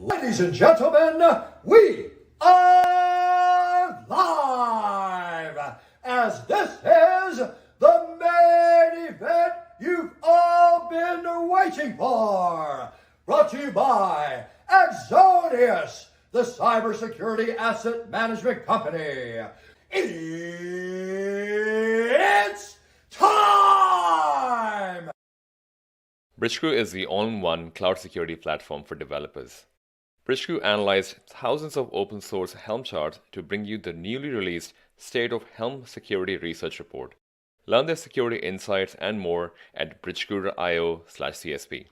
Ladies and gentlemen, we are live as this is the main event you've all been waiting for. Brought to you by Axonius, the cybersecurity asset management company. It's time! Bridgecrew is the all-in-one cloud security platform for developers. Bridgecrew analyzed thousands of open source Helm charts to bring you the newly released State of Helm Security Research Report. Learn their security insights and more at bridgecrew.io/CSP.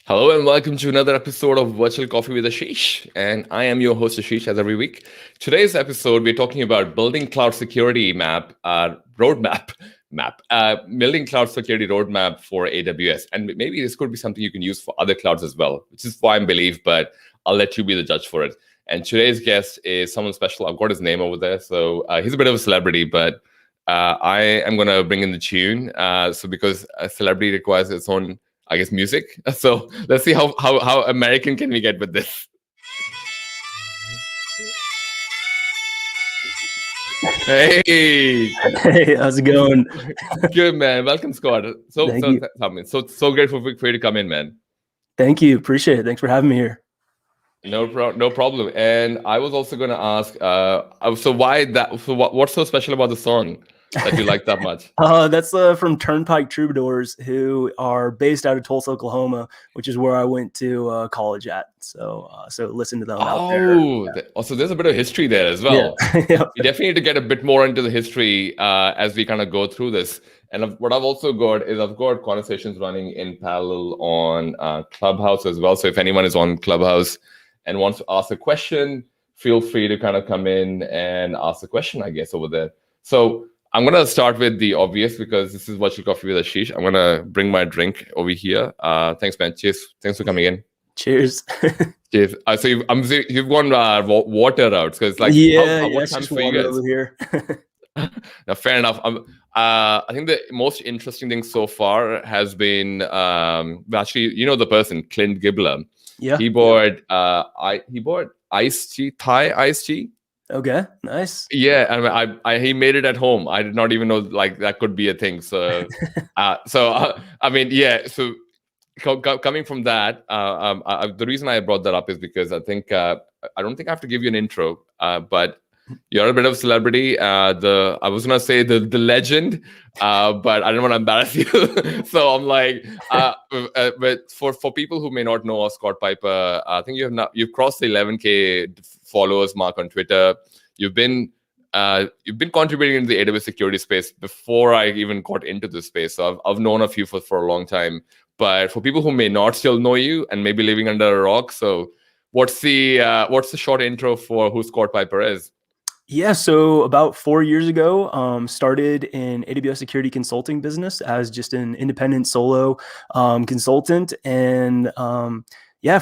Hello and welcome to another episode of Virtual Coffee with Ashish. And I am your host Ashish as every week. Today's episode, we're talking about building cloud security building cloud security roadmap for AWS. And maybe this could be something you can use for other clouds as well, which is fine, believe, but I'll let you be the judge for it. And today's guest is someone special. I've got his name over there. So he's a bit of a celebrity, but I am going to bring in the tune. So because a celebrity requires its own, I guess, music. So let's see how American can we get with this. Hey, how's it going? Good, man. Welcome, Scott. So grateful for you to come in, man. Thank you. Appreciate it. Thanks for having me here. No problem. And I was also going to ask, so why that? So what's so special about the song that you like that much? That's from Turnpike Troubadours, who are based out of Tulsa, Oklahoma, which is where I went to college at. So listen to them out there. Also, there's a bit of history there as well. Yeah. You definitely need to get a bit more into the history as we kind of go through this. And what I've also got is I've got conversations running in parallel on Clubhouse as well. So if anyone is on Clubhouse and wants to ask a question, feel free to kind of come in and ask the question, I guess, over there. So I'm going to start with the obvious because this is Virtual Coffee with Ashish. I'm going to bring my drink over here. Thanks, man. Cheers. Thanks for coming in. Cheers. Cheers. So you've gone water routes because what time for you guys? Over here. Now, fair enough. I think the most interesting thing so far has been actually, you know, the person, Clint Gibbler. Yeah. He bought iced tea, Thai iced tea. Okay, nice. Yeah, and he made it at home. I did not even know like that could be a thing. So, So coming from that, the reason I brought that up is because I think I don't think I have to give you an intro, but you're a bit of a celebrity. I was gonna say the legend, but I didn't want to embarrass you. So I'm like, but for people who may not know Scott Piper, I think you've crossed the 11K followers mark on Twitter. You've been contributing into the AWS security space before I even got into this space. So I've known of you for a long time. But for people who may not still know you and maybe living under a rock, so what's the short intro for who Scott Piper is? Yeah, so about 4 years ago, started in AWS security consulting business as just an independent solo consultant. And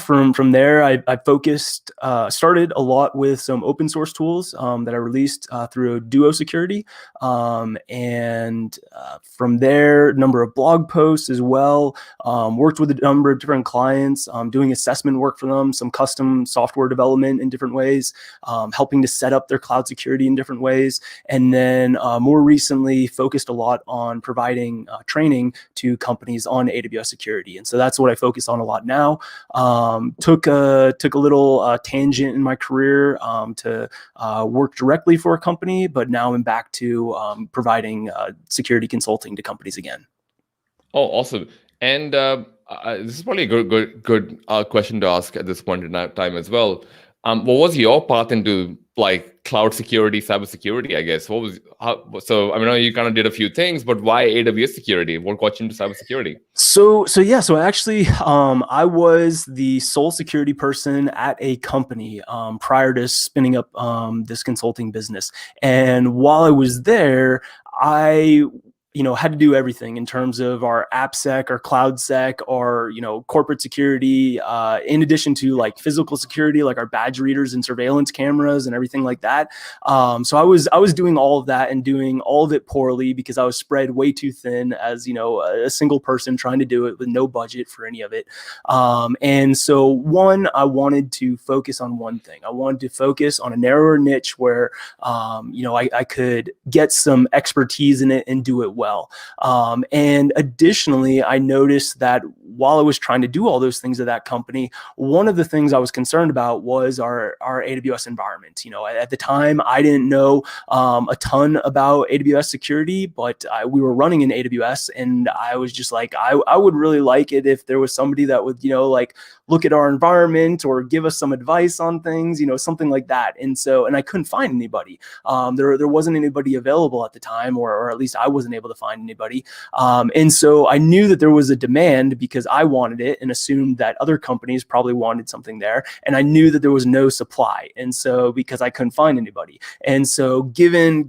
from there, I focused, started a lot with some open source tools that I released through Duo Security. And from there, a number of blog posts as well, worked with a number of different clients, doing assessment work for them, some custom software development in different ways, helping to set up their cloud security in different ways. And then more recently, focused a lot on providing training to companies on AWS security. And so that's what I focus on a lot now. Took a little tangent in my career to work directly for a company, but now I'm back to providing security consulting to companies again. Oh, awesome! And this is probably a good question to ask at this point in time as well. What was your path into like cloud security, cybersecurity? I guess so. I mean, you kind of did a few things, but why AWS security? What got you into cybersecurity? So actually, I was the sole security person at a company prior to spinning up this consulting business. And while I was there, I had to do everything in terms of our AppSec, our CloudSec, our, corporate security, in addition to like physical security, like our badge readers and surveillance cameras and everything like that. So I was doing all of that and doing all of it poorly because I was spread way too thin as, a single person trying to do it with no budget for any of it. And so I wanted to focus on one thing. I wanted to focus on a narrower niche where, I could get some expertise in it and do it well. And additionally, I noticed that while I was trying to do all those things at that company, one of the things I was concerned about was our AWS environment. At the time, I didn't know a ton about AWS security, but we were running in AWS, and I was just like, I would really like it if there was somebody that would, like look at our environment or give us some advice on things, something like that. And I couldn't find anybody. There wasn't anybody available at the time, or at least I wasn't able to find anybody. And so I knew that there was a demand because I wanted it and assumed that other companies probably wanted something there. And I knew that there was no supply. And so because I couldn't find anybody. And so given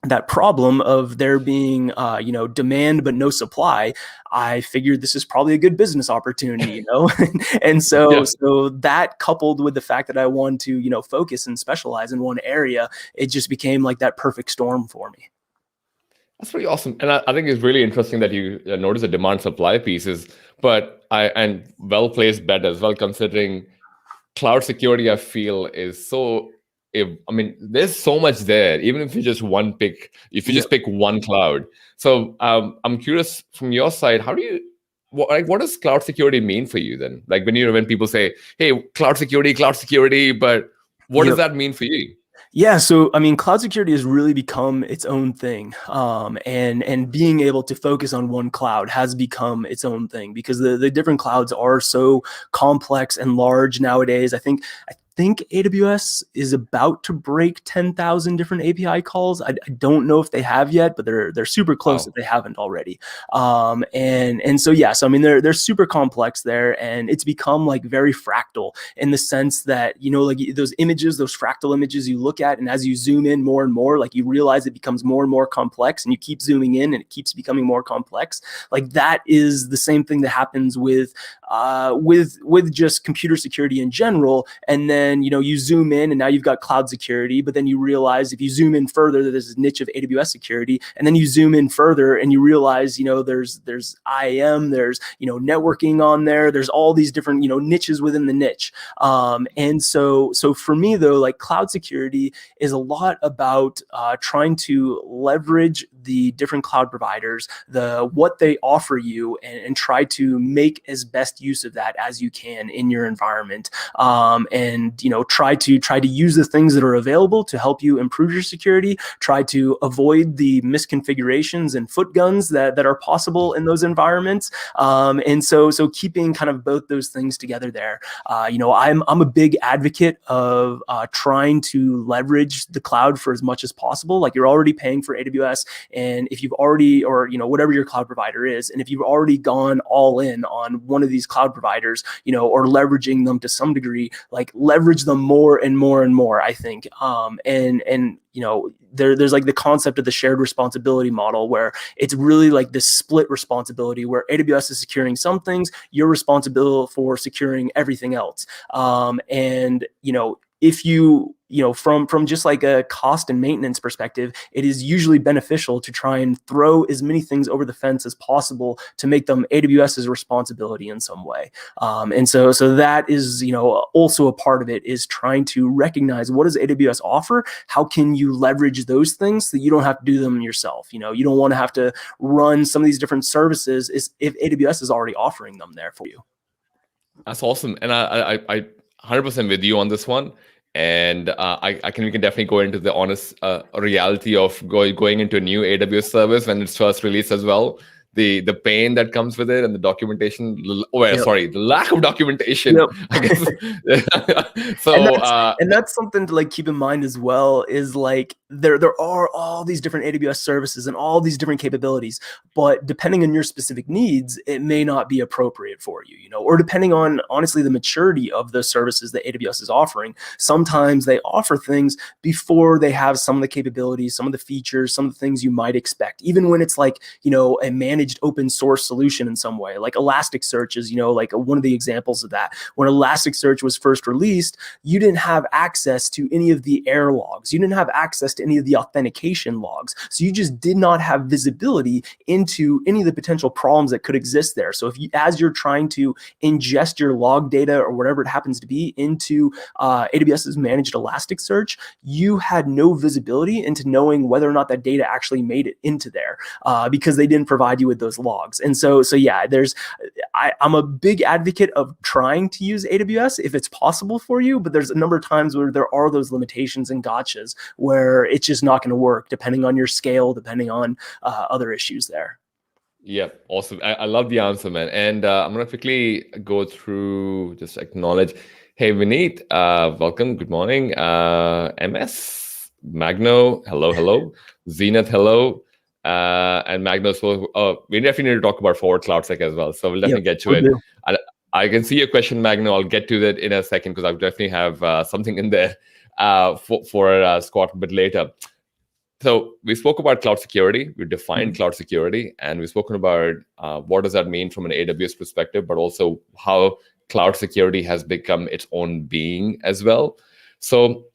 that problem of there being, demand but no supply, I figured this is probably a good business opportunity, And so, so that coupled with the fact that I wanted to, focus and specialize in one area, it just became like that perfect storm for me. That's pretty awesome. And I think it's really interesting that you notice the demand supply pieces, and well-placed bet as well, considering cloud security, I feel is so, there's so much there, even if you just pick one cloud. So I'm curious from your side, what does cloud security mean for you then? Like when people say, hey, cloud security, but what does that mean for you? Yeah, so cloud security has really become its own thing, and being able to focus on one cloud has become its own thing because the different clouds are so complex and large nowadays. I think AWS is about to break 10,000 different API calls. I don't know if they have yet, but they're super close if they haven't already. And so they're super complex there, and it's become like very fractal in the sense that like those images, those fractal images you look at, and as you zoom in more and more, like you realize it becomes more and more complex, and you keep zooming in, and it keeps becoming more complex. Like that is the same thing that happens with just computer security in general, and then you zoom in and now you've got cloud security, but then you realize if you zoom in further that there's this niche of AWS security, and then you zoom in further and you realize there's IAM, there's networking on there, there's all these different niches within the niche. And so for me though, like cloud security is a lot about trying to leverage the different cloud providers, what they offer you, and try to make as best use of that as you can in your environment. And try to use the things that are available to help you improve your security, try to avoid the misconfigurations and foot guns that are possible in those environments. And so keeping kind of both those things together there. I'm a big advocate of trying to leverage the cloud for as much as possible. Like you're already paying for AWS, and if you've already, or whatever your cloud provider is, and if you've already gone all in on one of these cloud providers, or leveraging them to some degree, like leverage them more and more and more, I think. There's like the concept of the shared responsibility model where it's really like this split responsibility where AWS is securing some things, you're responsible for securing everything else. If you from just like a cost and maintenance perspective, it is usually beneficial to try and throw as many things over the fence as possible to make them AWS's responsibility in some way. And so that is, also a part of it, is trying to recognize what does AWS offer? How can you leverage those things so that you don't have to do them yourself? You don't want to have to run some of these different services if AWS is already offering them there for you. That's awesome. And I 100% with you on this one. And we can definitely go into the honest reality of going into a new AWS service when it's first released as well. the pain that comes with it and the documentation. Well, Yep. sorry, the lack of documentation. Yep. I guess. And So that's something to like keep in mind as well, is like there are all these different AWS services and all these different capabilities, but depending on your specific needs, it may not be appropriate for you, you know, or depending on honestly the maturity of the services that AWS is offering. Sometimes they offer things before they have some of the capabilities, some of the features, some of the things you might expect, even when it's like, you know, a managed open source solution in some way. Like Elasticsearch is, you know, like one of the examples of that. When Elasticsearch was first released, you didn't have access to any of the error logs. You didn't have access to any of the authentication logs. So you just did not have visibility into any of the potential problems that could exist there. So if you, as you're trying to ingest your log data or whatever it happens to be into AWS's managed Elasticsearch, you had no visibility into knowing whether or not that data actually made it into there because they didn't provide you with those logs. And so yeah, I'm a big advocate of trying to use AWS if it's possible for you, but there's a number of times where there are those limitations and gotchas where it's just not going to work depending on your scale, depending on other issues there. Yeah, awesome. I love the answer, man. And I'm going to quickly go through, just acknowledge. Hey, Vineet, welcome. Good morning. MS, Magno, hello. Zenith, hello. And Magno, so we definitely need to talk about forward CloudSec as well. So we'll definitely get to it. I can see your question, Magno. I'll get to that in a second because I definitely have something in there for Scott a bit later. So we spoke about cloud security, we defined cloud security, and we've spoken about what does that mean from an AWS perspective, but also how cloud security has become its own being as well. So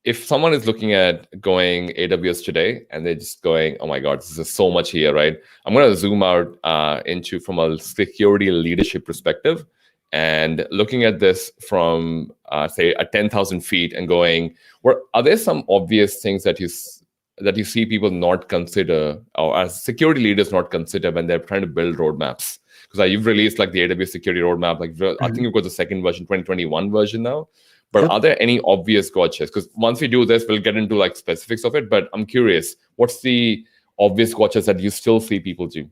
if someone is looking at going AWS today and they're just going, oh my God, this is so much here, right? I'm going to zoom out into from a security leadership perspective and looking at this from, say, a 10,000 feet and going, are there some obvious things that you see people not consider, or as security leaders not consider when they're trying to build roadmaps? Because you've released like the AWS Security Roadmap, like I think you've got the second version, 2021 version now. But are there any obvious gotchas? Because once we do this, we'll get into like specifics of it. But I'm curious, what's the obvious gotchas that you still see people do?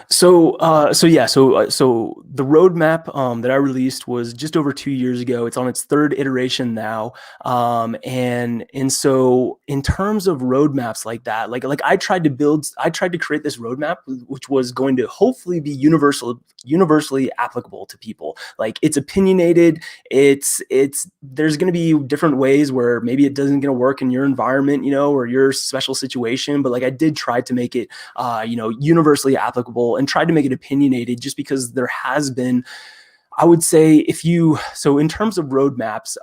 So the roadmap that I released was just over 2 years ago. It's on its third iteration now, and so in terms of roadmaps like that, like I tried to create this roadmap which was going to hopefully be universally applicable to people. Like it's opinionated. It's there's going to be different ways where maybe it doesn't going to work in your environment, you know, or your special situation. But like I did try to make it, universally applicable and tried to make it opinionated, just because there has been, I would say, so in terms of roadmaps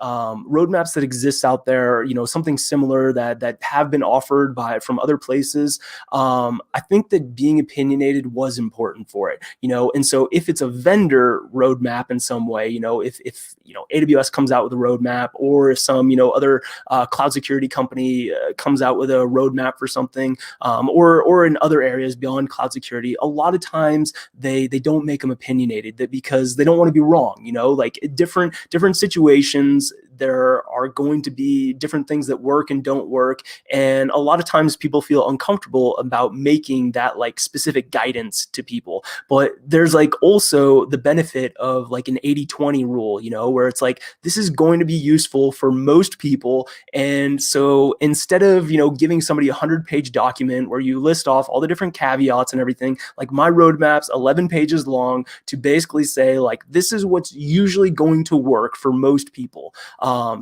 that exist out there, you know, something similar that have been offered from other places, I think that being opinionated was important for it, you know. And so if it's a vendor roadmap in some way, you know, if you know, AWS comes out with a roadmap, or if some, you know, other cloud security company comes out with a roadmap for something, or in other areas beyond cloud security, a lot of times they don't make them opinionated, that because they don't want to be wrong, you know. Like different situations, there are going to be different things that work and don't work, and a lot of times people feel uncomfortable about making that like specific guidance to people. But there's like also the benefit of like an 80-20 rule, you know, where it's like this is going to be useful for most people. And so instead of, you know, giving somebody a 100-page document where you list off all the different caveats and everything, like my roadmap's 11 pages long to basically say like this is what's usually going to work for most people.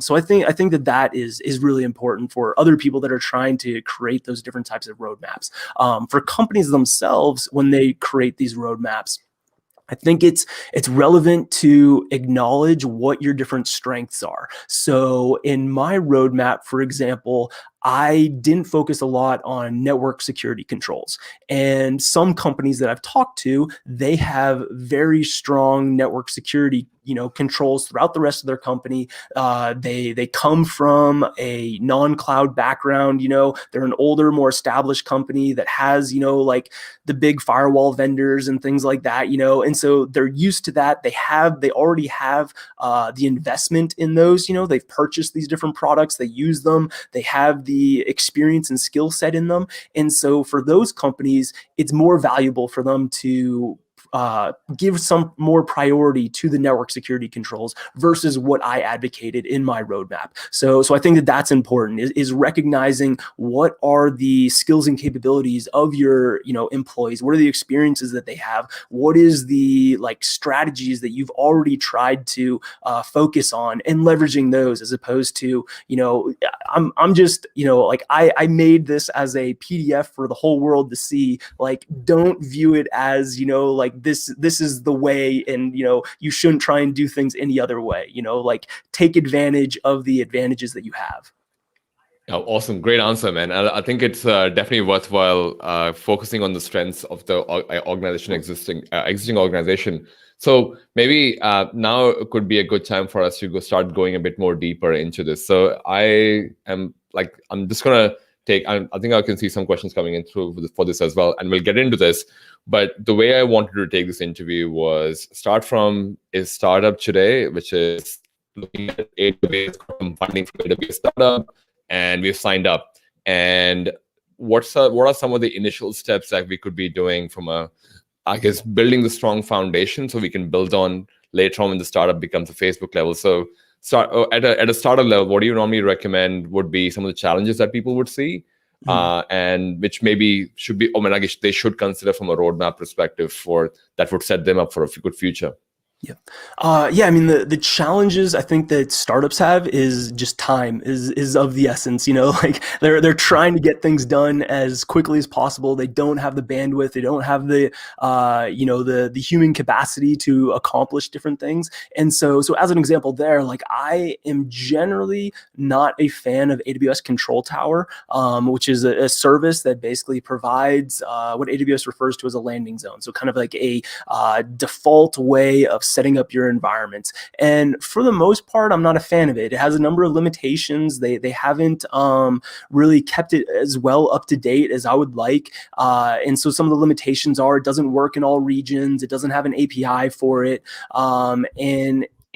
So I think that is really important for other people that are trying to create those different types of roadmaps. For companies themselves, when they create these roadmaps, I think it's relevant to acknowledge what your different strengths are. So in my roadmap, for example, I didn't focus a lot on network security controls. And some companies that I've talked to, they have very strong network security, you know, controls throughout the rest of their company. They come from a non-cloud background, you know, they're an older, more established company that has, you know, like the big firewall vendors and things like that, you know, and so they're used to that. They already have the investment in those, you know, they've purchased these different products, they use them, they have the the experience and skill set in them. And so for those companies, it's more valuable for them to give some more priority to the network security controls versus what I advocated in my roadmap. So I think that that's important, is recognizing what are the skills and capabilities of your employees, what are the experiences that they have, what is the strategies that you've already tried to focus on, and leveraging those, as opposed to I'm just I made this as a PDF for the whole world to see. Don't view it as this is the way, and you shouldn't try and do things any other way. Take advantage of the advantages that you have. Oh, awesome. Great answer, man. I think it's definitely worthwhile focusing on the strengths of the existing organization. So maybe now could be a good time for us to start going a bit more deeper into this. So I'm just going to I think I can see some questions coming in through for this as well, and we'll get into this. But the way I wanted to take this interview was start from a startup today, which is looking at AWS funding from AWS startup, and we've signed up. And what are some of the initial steps that we could be doing from building the strong foundation so we can build on later on when the startup becomes a Facebook level. So at a startup level, what do you normally recommend would be some of the challenges that people would see, and which maybe should be, I guess they should consider from a roadmap perspective that would set them up for a good future? Yeah. I mean, the challenges I think that startups have is just time is of the essence. They're trying to get things done as quickly as possible. They don't have the bandwidth. They don't have the the human capacity to accomplish different things. And so as an example there, I am generally not a fan of AWS Control Tower, which is a service that basically provides what AWS refers to as a landing zone. So kind of like a default way of setting up your environments. And for the most part, I'm not a fan of it. It has a number of limitations. They haven't really kept it as well up to date as I would like. And so some of the limitations are it doesn't work in all regions. It doesn't have an API for it.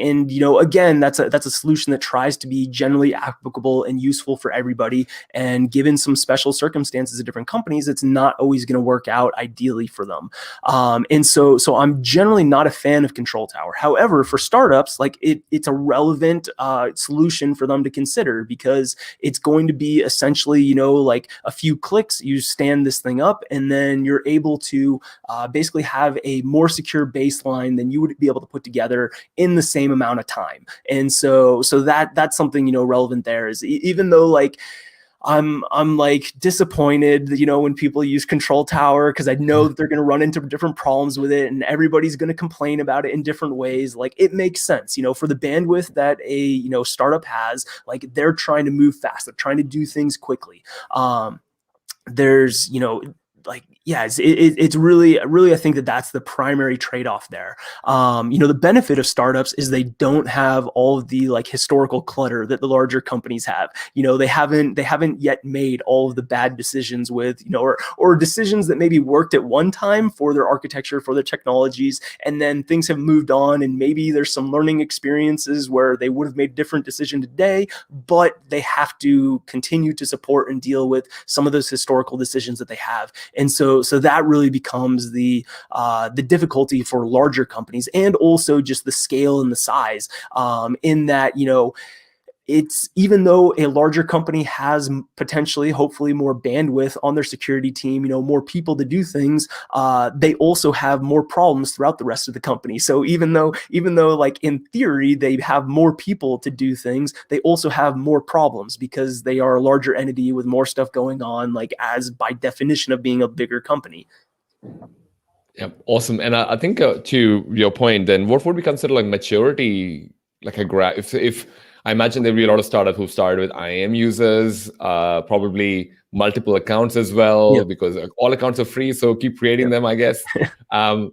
And again, that's a solution that tries to be generally applicable and useful for everybody. And given some special circumstances at different companies, it's not always going to work out ideally for them. And so I'm generally not a fan of Control Tower. However, for startups, it's a relevant solution for them to consider, because it's going to be essentially a few clicks, you stand this thing up, and then you're able to basically have a more secure baseline than you would be able to put together in the same amount of time. And so that's something relevant there, is even though I'm disappointed when people use Control Tower, because I know that they're going to run into different problems with it, and everybody's going to complain about it in different ways. It makes sense for the bandwidth that a startup has. They're trying to move fast, they're trying to do things quickly. There's it's really I think that's the primary trade-off there. The benefit of startups is they don't have all of the historical clutter that the larger companies have. They haven't yet made all of the bad decisions with or decisions that maybe worked at one time for their architecture, for their technologies, and then things have moved on, and maybe there's some learning experiences where they would have made a different decision today, but they have to continue to support and deal with some of those historical decisions that they have. And so that really becomes the difficulty for larger companies, and also just the scale and the size, in that, it's, even though a larger company has potentially, hopefully, more bandwidth on their security team, more people to do things, they also have more problems throughout the rest of the company. So even though in theory they have more people to do things, they also have more problems because they are a larger entity with more stuff going on, as by definition of being a bigger company. Yeah, awesome. And I think to your point, then what would we consider maturity, a graph? If I imagine there'll be a lot of startups who started with IAM users, probably multiple accounts as well, because all accounts are free, so keep creating them, I guess. So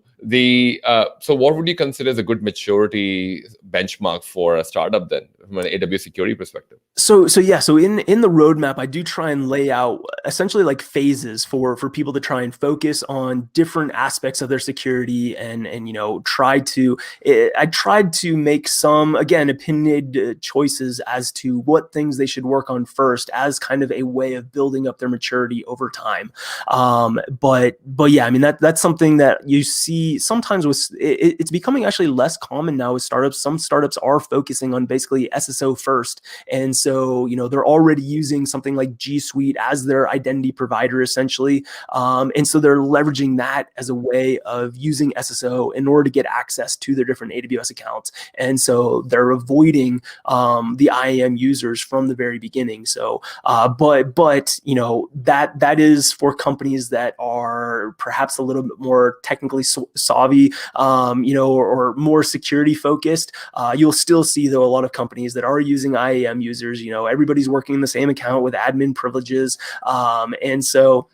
what would you consider as a good maturity benchmark for a startup then? from an AWS security perspective? So in the roadmap, I do try and lay out essentially like phases for people to try and focus on different aspects of their security, and I tried to make some, again, opinionated choices as to what things they should work on first, as kind of a way of building up their maturity over time. But yeah, I mean, that's something that you see sometimes with it's becoming actually less common now with startups. Some startups are focusing on basically SSO first, and so they're already using something like G Suite as their identity provider essentially, and so they're leveraging that as a way of using SSO in order to get access to their different AWS accounts, and so they're avoiding the IAM users from the very beginning. So, but that is for companies that are perhaps a little bit more technically savvy, or more security focused. You'll still see, though, a lot of companies that are using IAM users. Everybody's working in the same account with admin privileges, and so.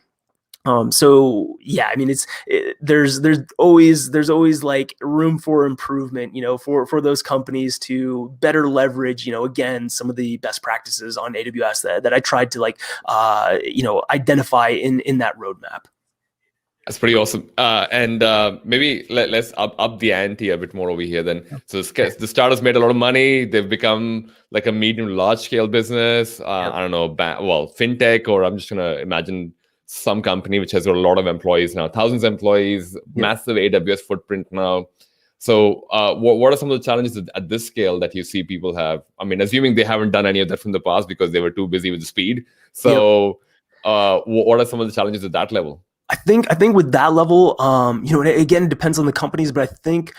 So yeah, I mean, there's always like room for improvement, for those companies to better leverage, again, some of the best practices on AWS that I tried to identify in that roadmap. That's pretty awesome. And maybe let's up the ante a bit more over here then. So the startups made a lot of money. They've become like a medium to large scale business. I don't know, fintech, or I'm just going to imagine some company which has got a lot of employees now, thousands of employees, massive AWS footprint now. So what are some of the challenges at this scale that you see people have? I mean, assuming they haven't done any of that from the past because they were too busy with the speed. So what are some of the challenges at that level? I think with that level, again, it depends on the companies, but I think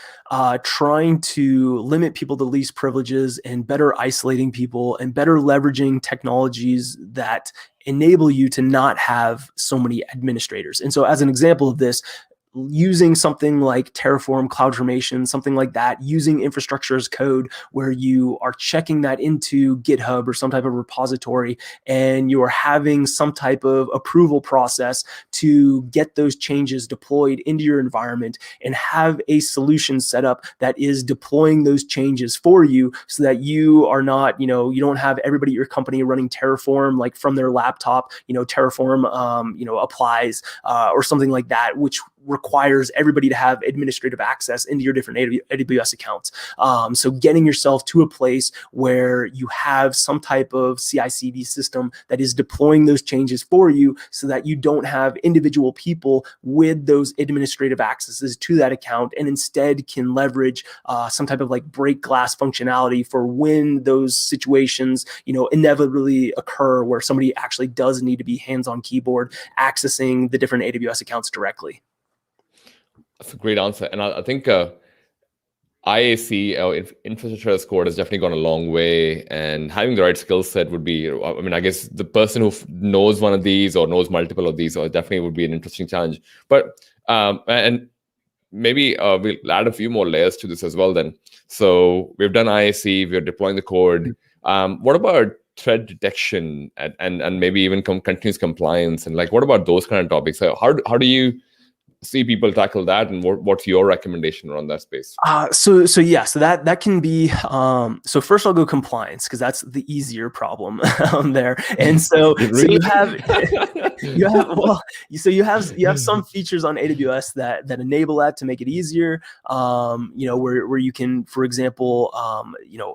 trying to limit people to least privileges and better isolating people and better leveraging technologies that enable you to not have so many administrators. And so as an example of this, using something like Terraform, CloudFormation, something like that, using infrastructure as code where you are checking that into GitHub or some type of repository, and you are having some type of approval process to get those changes deployed into your environment, and have a solution set up that is deploying those changes for you, so that you are not, you don't have everybody at your company running Terraform like from their laptop, Terraform, applies or something like that, which requires everybody to have administrative access into your different AWS accounts. So getting yourself to a place where you have some type of CI/CD system that is deploying those changes for you, so that you don't have individual people with those administrative accesses to that account, and instead can leverage some type of like break glass functionality for when those situations, inevitably occur where somebody actually does need to be hands-on keyboard accessing the different AWS accounts directly. That's a great answer. And I think IAC, infrastructure as code, has definitely gone a long way. And having the right skill set would be, I mean, I guess the person who knows one of these or knows multiple of these definitely would be an interesting challenge. But, and maybe we'll add a few more layers to this as well then. So we've done IAC, we're deploying the code. What about threat detection and maybe even continuous compliance? And like, what about those kind of topics? So how do you see people tackle that, and what's your recommendation around that space? So that can be, so first I'll go compliance, because that's the easier problem there. And so you have some features on AWS that enable that, to make it easier, where you can, for example,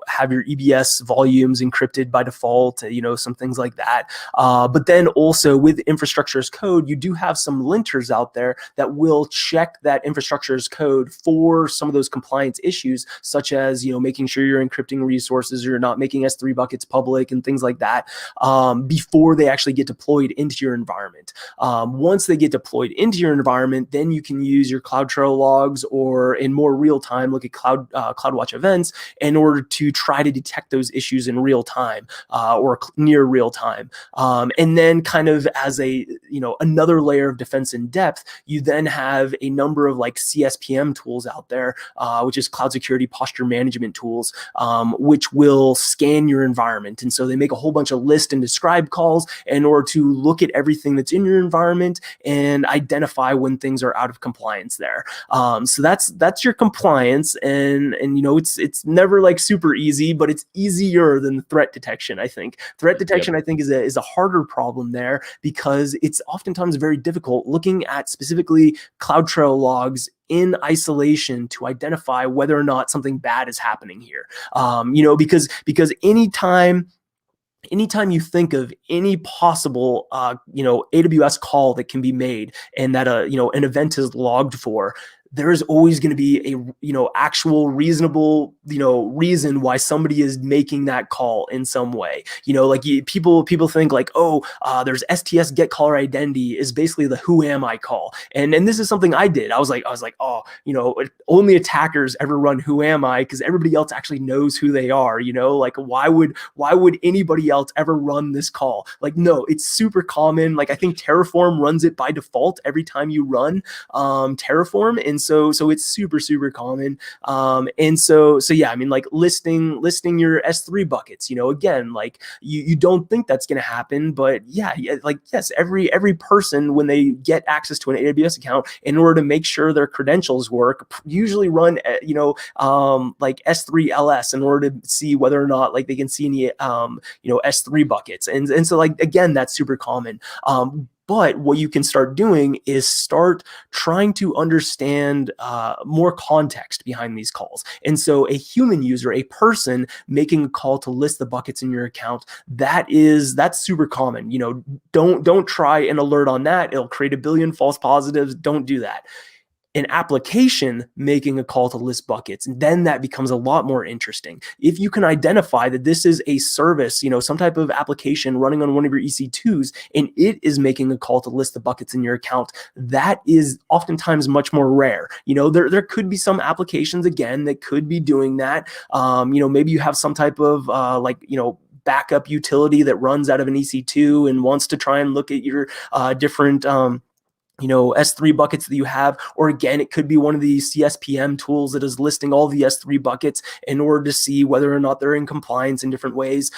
have your EBS volumes encrypted by default, some things like that. But then also with infrastructure as code, you do have some linters out there that will check that infrastructure as code for some of those compliance issues, such as making sure you're encrypting resources, you're not making S3 buckets public, and things like that, before they actually get deployed into your environment. Once they get deployed into your environment, then you can use your CloudTrail logs, or in more real time, look at CloudWatch events in order to try to detect those issues in real time, or near real time. And then kind of as a another layer of defense in depth, you then have a number of like CSPM tools out there, which is Cloud Security Posture Management tools, which will scan your environment. And so they make a whole bunch of list and describe calls in order to look at everything that's in your environment and identify when things are out of compliance there. So that's your compliance, and it's never like super easy, but it's easier than threat detection. I think threat detection, I think, is a harder problem there, because it's oftentimes very difficult looking at specifically CloudTrail logs in isolation to identify whether or not something bad is happening here. Because anytime you think of any possible AWS call that can be made and that an event is logged for, there is always going to be a actual reasonable reason why somebody is making that call in some way. People think like, there's STS get caller identity is basically the who am I call, and this is something I did. I was like, only attackers ever run who am I, because everybody else actually knows who they are. Like why would anybody else ever run this call? Like, no, it's super common. Like I think Terraform runs it by default every time you run Terraform, and so it's super common. And so yeah, I mean, like listing your S3 buckets, again, like you don't think that's going to happen, but yeah, like, yes, every person, when they get access to an AWS account, in order to make sure their credentials work, usually run like S3 LS in order to see whether or not like they can see any S3 buckets, and so like, again, that's super common. But what you can start doing is start trying to understand more context behind these calls. And so a human user, a person making a call to list the buckets in your account, that's super common. Don't try an alert on that. It'll create a billion false positives. Don't do that. An application making a call to list buckets, and then that becomes a lot more interesting. If you can identify that this is a service, some type of application running on one of your EC2s, and it is making a call to list the buckets in your account, that is oftentimes much more rare. There could be some applications, again, that could be doing that. Maybe you have some type of backup utility that runs out of an EC2 and wants to try and look at your different S3 buckets that you have, or again, it could be one of these CSPM tools that is listing all the S3 buckets in order to see whether or not they're in compliance in different ways.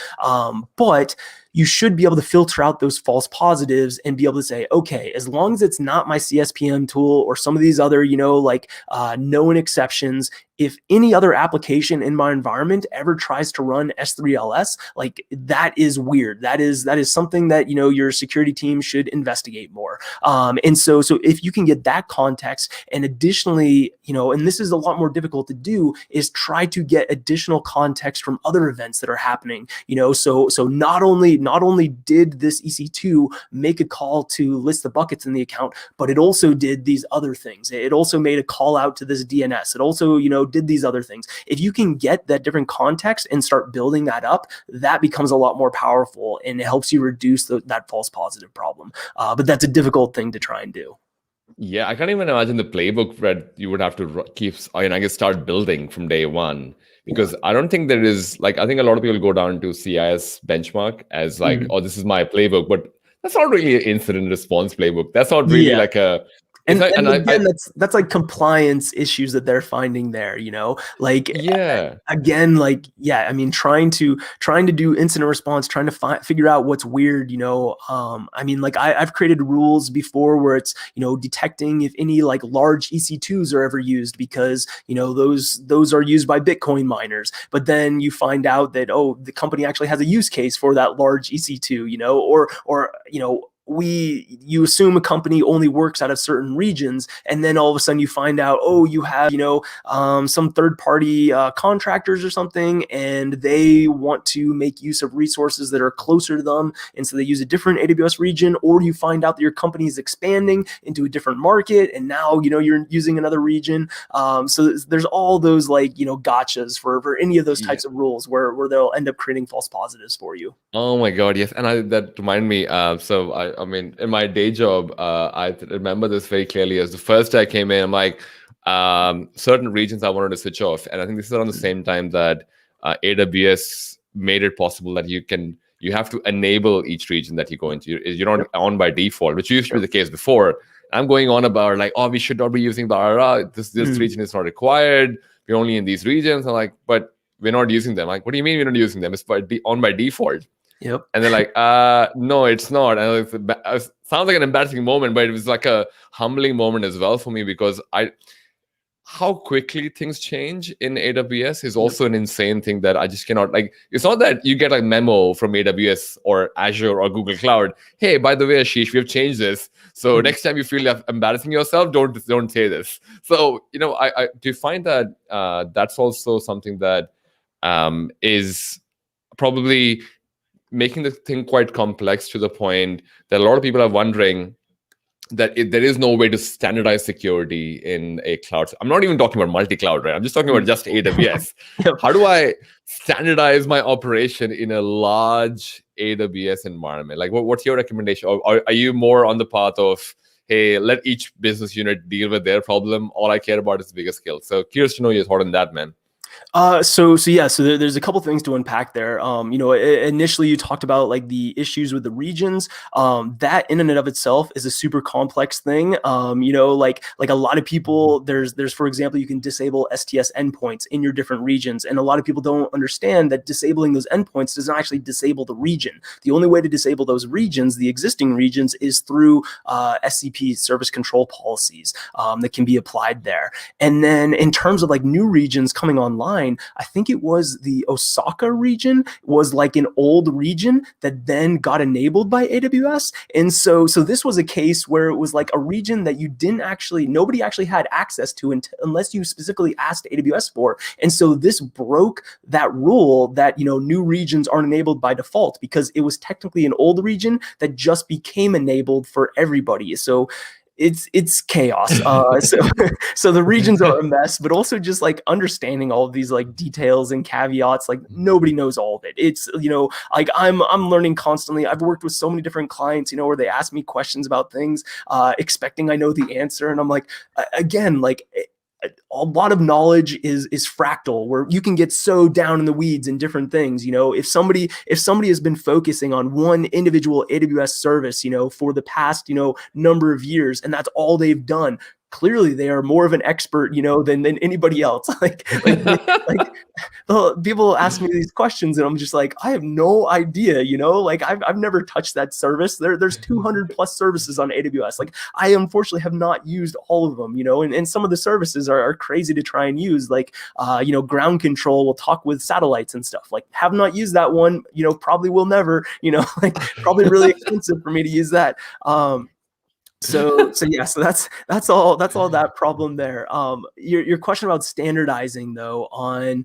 But you should be able to filter out those false positives and be able to say, okay, as long as it's not my CSPM tool or some of these other, known exceptions, if any other application in my environment ever tries to run S3LS, like that is weird. That is something that, your security team should investigate more. And so if you can get that context, and additionally, and this is a lot more difficult to do, is try to get additional context from other events that are happening. So not only did this EC2 make a call to list the buckets in the account, but it also did these other things. It also made a call out to this DNS. It also, did these other things. If you can get that different context and start building that up, that becomes a lot more powerful, and it helps you reduce that false positive problem. But that's a difficult thing to try and do. Yeah, I can't even imagine the playbook that you would have to start building from day one. Because I don't think there is, I think a lot of people go down to CIS benchmark as this is my playbook, but that's not really an incident response playbook. That's not really like a... And again, that's like compliance issues that they're finding there, again, I mean, trying to do incident response, trying to figure out what's weird, I mean, I've created rules before where it's, detecting if any large EC2s are ever used, because, those are used by Bitcoin miners, but then you find out that, the company actually has a use case for that large EC2, or you assume a company only works out of certain regions, and then all of a sudden you find out, you have, some third-party contractors or something, and they want to make use of resources that are closer to them, and so they use a different AWS region, or you find out that your company is expanding into a different market, and now, you're using another region. So there's all those gotchas for any of those types of rules where they'll end up creating false positives for you. Oh my God, yes. And that reminded me, I mean, in my day job, I remember this very clearly. As the first day I came in, I'm like, certain regions I wanted to switch off. And I think this is around the same time that AWS made it possible that you have to enable each region that you go into. You're not on by default, which used to be the case before. I'm going on about like, oh, we should not be using the RRR. This region is not required. We're only in these regions. I'm like, but we're not using them. Like, what do you mean we're not using them? It's on by default. Yep. And they're like, no, it's not. And it sounds like an embarrassing moment, but it was like a humbling moment as well for me, because how quickly things change in AWS is also an insane thing that I just cannot, like, it's not that you get a memo from AWS or Azure or Google Cloud, hey, by the way, Ashish, we have changed this. So next time you feel like embarrassing yourself, don't say this. So, I do you find that that's also something that is probably making the thing quite complex, to the point that a lot of people are wondering that there is no way to standardize security in a cloud. I'm not even talking about multi-cloud, right? I'm just talking about just AWS. Yep. How do I standardize my operation in a large AWS environment? Like, what's your recommendation? Or are you more on the path of, hey, let each business unit deal with their problem? All I care about is the bigger scale. So curious to know your thought on that, man. So there's a couple things to unpack there. Initially you talked about like the issues with the regions. That in and of itself is a super complex thing. Like a lot of people, there's for example, you can disable STS endpoints in your different regions, and a lot of people don't understand that disabling those endpoints doesn't actually disable the region. The only way to disable those regions, the existing regions, is through SCP, service control policies, that can be applied there. And then in terms of like new regions coming online, I think it was the Osaka region was like an old region that then got enabled by AWS. And so this was a case where it was like a region that nobody actually had access to unless you specifically asked AWS for. And so this broke that rule that, new regions aren't enabled by default, because it was technically an old region that just became enabled for everybody. So it's chaos. So the regions are a mess, but also just like understanding all of these like details and caveats, like nobody knows all of it. It's, like I'm learning constantly. I've worked with so many different clients, where they ask me questions about things, expecting I know the answer. And I'm like, again, like, a lot of knowledge is fractal, where you can get so down in the weeds in different things. If somebody has been focusing on one individual AWS service, for the past, number of years, and that's all they've done, clearly they are more of an expert, than anybody else. like people ask me these questions and I'm just like, I have no idea, like I've never touched that service. There's 200 plus services on AWS. Like I unfortunately have not used all of them, and some of the services are crazy to try and use. Like, ground control will talk with satellites and stuff. Like have not used that one, probably will never, like probably really expensive for me to use that. So that's all that problem there. Your question about standardizing though on